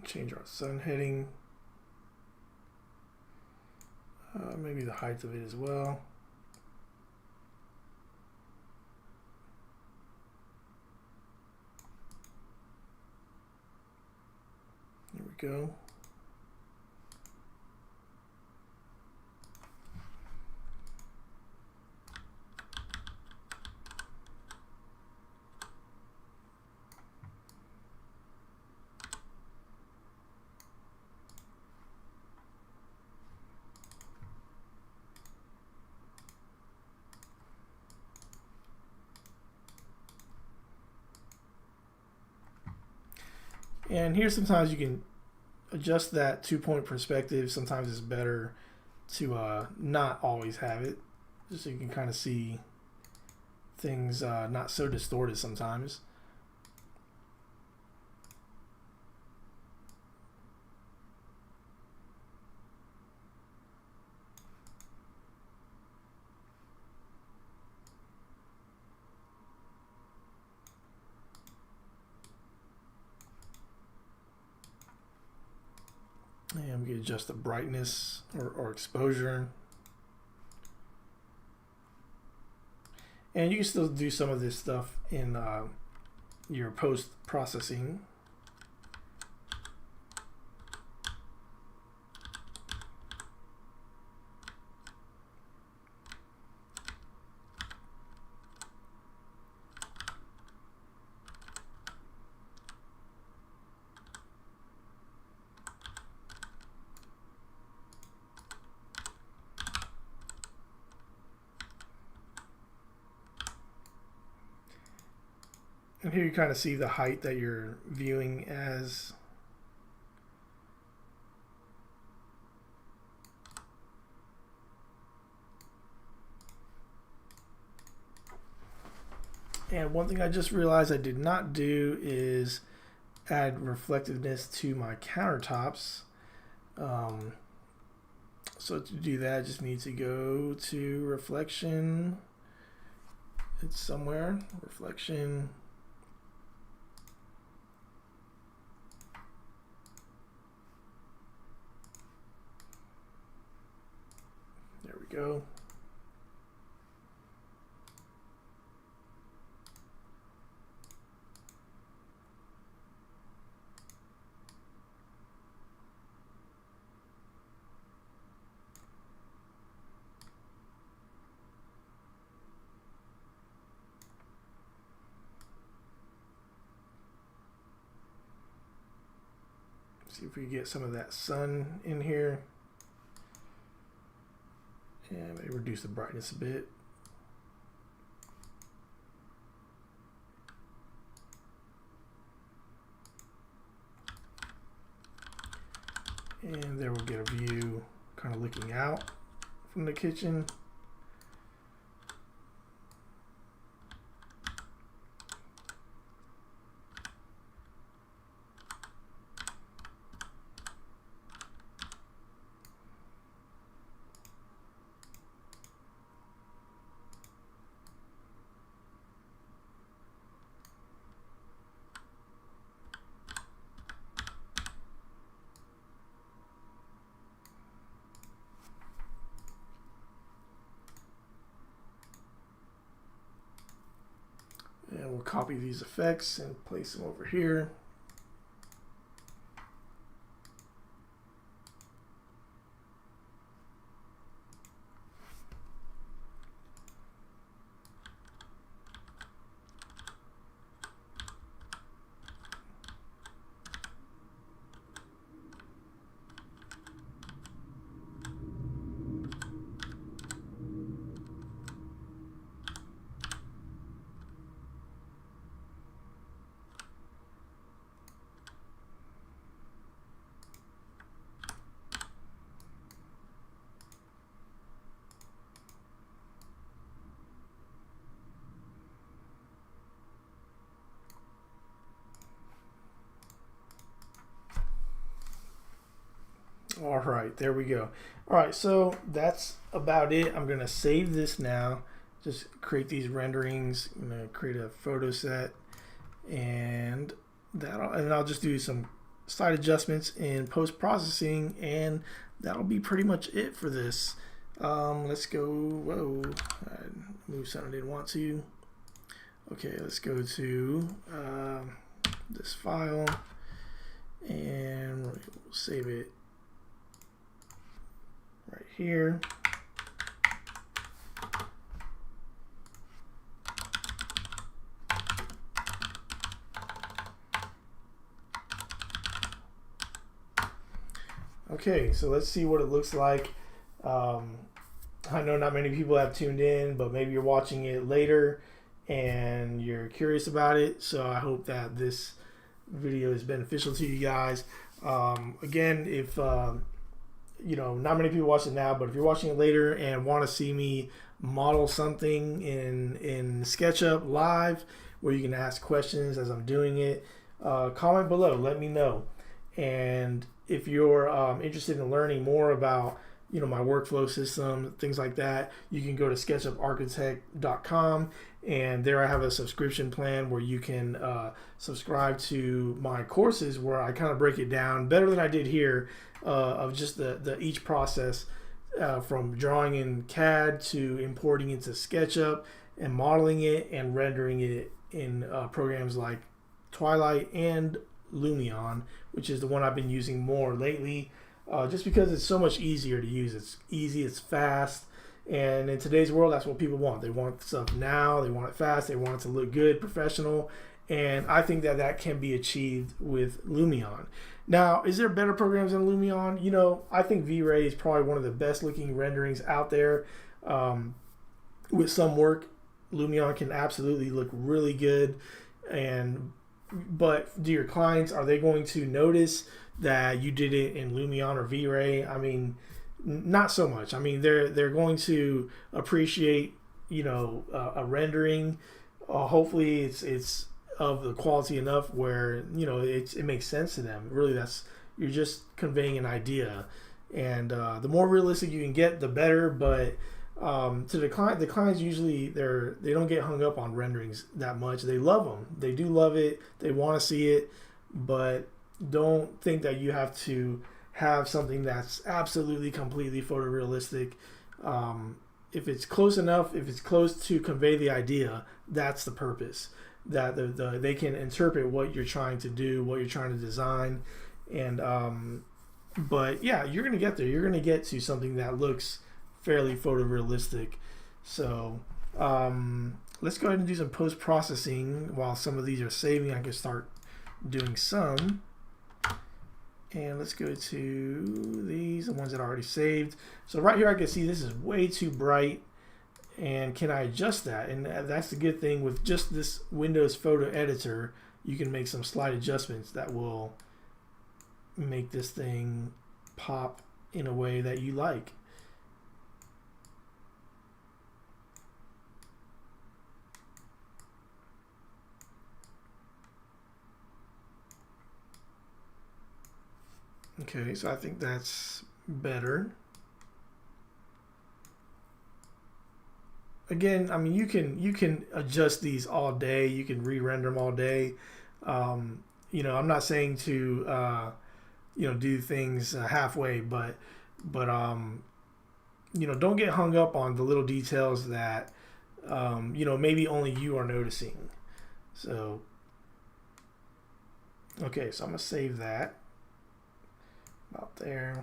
Change our sun heading. Maybe the height of it as well. There we go. And here sometimes you can adjust that 2-point perspective. Sometimes it's better to not always have it, just so you can kind of see things not so distorted sometimes. And we can adjust the brightness or exposure. And you can still do some of this stuff in your post-processing. And here you kind of see the height that you're viewing as. And one thing I just realized I did not do is add reflectiveness to my countertops. So to do that, I just need to go to reflection. It's somewhere, reflection. There we go. See if we get some of that sun in here. And maybe reduce the brightness a bit. And there we'll get a view kind of looking out from the kitchen. And we'll copy these effects and place them over here. All right, there we go. All right, so that's about it. I'm gonna save this now. Just create these renderings. I'm gonna create a photo set, and I'll just do some slight adjustments in post-processing, and that'll be pretty much it for this. Let's go, whoa, I moved something I didn't want to. Okay, let's go to this file, and we'll save it right here. Okay, so let's see what it looks like. I know not many people have tuned in, but maybe you're watching it later and you're curious about it. So I hope that this video is beneficial to you guys. Again, if you know, not many people watch it now, but if you're watching it later and want to see me model something in SketchUp live, where you can ask questions as I'm doing it, comment below, let me know. And if you're interested in learning more about, you know, my workflow system, things like that, you can go to SketchUpArchitect.com, and there I have a subscription plan where you can subscribe to my courses, where I kind of break it down better than I did here, of just the each process, from drawing in CAD to importing into SketchUp and modeling it and rendering it in programs like Twilight and Lumion, which is the one I've been using more lately, just because it's so much easier to use. It's easy, it's fast, and in today's world, that's what people want. They want stuff now, they want it fast, they want it to look good, professional, and I think that that can be achieved with Lumion. Now, is there better programs than Lumion? You know, I think V-Ray is probably one of the best looking renderings out there. With some work, Lumion can absolutely look really good, but do your clients, are they going to notice that you did it in Lumion or V-Ray? I mean, not so much. I mean, they're going to appreciate, you know, a rendering. Hopefully it's of the quality enough where, you know, it makes sense to them. Really, you're just conveying an idea, and the more realistic you can get, the better. But to the clients usually they don't get hung up on renderings that much. They love them. They do love it. They want to see it, but don't think that you have to have something that's absolutely completely photorealistic. If it's close enough, if it's close to convey the idea, that's the purpose. That they can interpret what you're trying to do, what you're trying to design, and but yeah, you're gonna get there. You're gonna get to something that looks fairly photorealistic. So let's go ahead and do some post-processing. While some of these are saving, I can start doing some. And let's go to these, the ones that are already saved. So right here I can see this is way too bright, and can I adjust that? And that's the good thing with just this Windows photo editor. You can make some slight adjustments that will make this thing pop in a way that you like. Okay, so I think that's better. Again, I mean, you can adjust these all day. You can re-render them all day. You know, I'm not saying to you know, do things halfway, but you know, don't get hung up on the little details that you know, maybe only you are noticing. So okay, so I'm gonna save that. About there.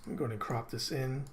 I'm going to crop this in.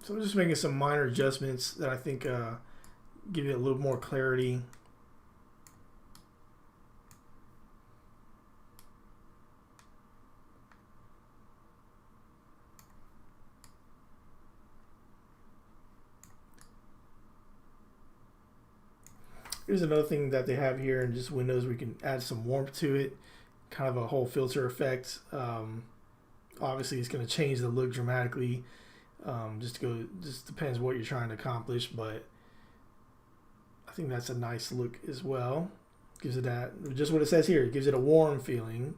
So I'm just making some minor adjustments that I think give it a little more clarity. Here's another thing that they have here in just windows. We can add some warmth to it, kind of a whole filter effect. Obviously, it's going to change the look dramatically. Just depends what you're trying to accomplish, but I think that's a nice look as well. Gives it that, just what it says here, it gives it a warm feeling.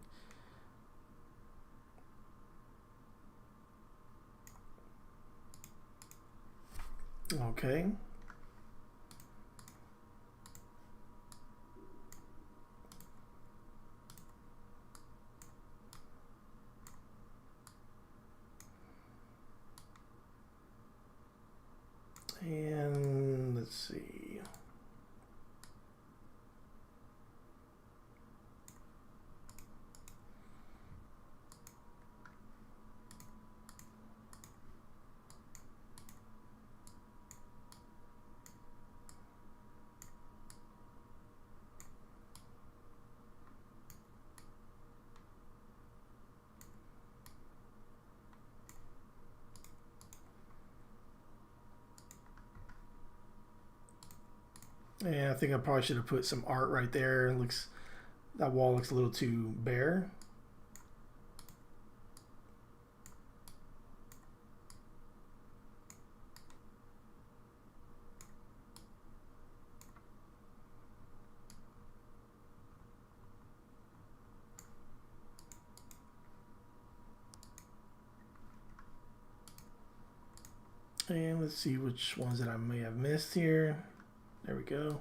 Okay. And let's see. And I think I probably should have put some art right there. It looks, that wall looks a little too bare. And let's see which ones that I may have missed here. There we go.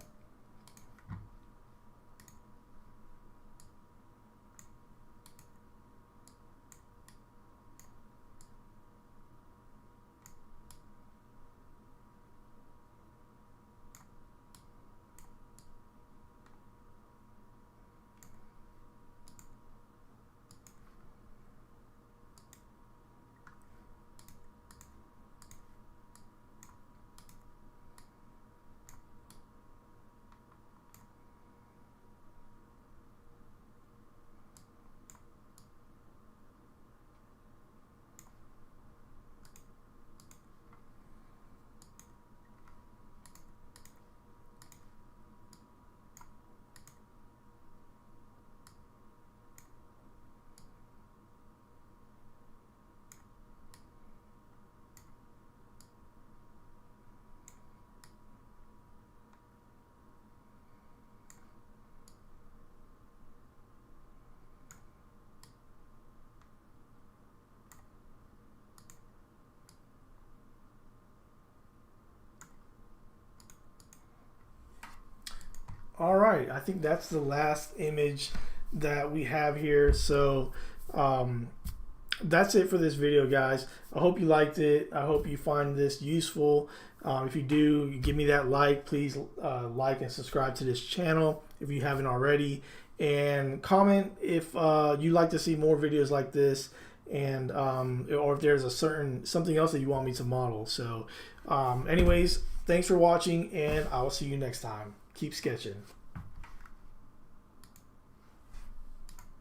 All right, I think that's the last image that we have here. So that's it for this video, guys. I hope you liked it. I hope you find this useful. If you do, give me that like. Please like and subscribe to this channel if you haven't already, and comment if you'd like to see more videos like this, and or if there's something else that you want me to model. So anyways, thanks for watching, and I will see you next time. Keep sketching.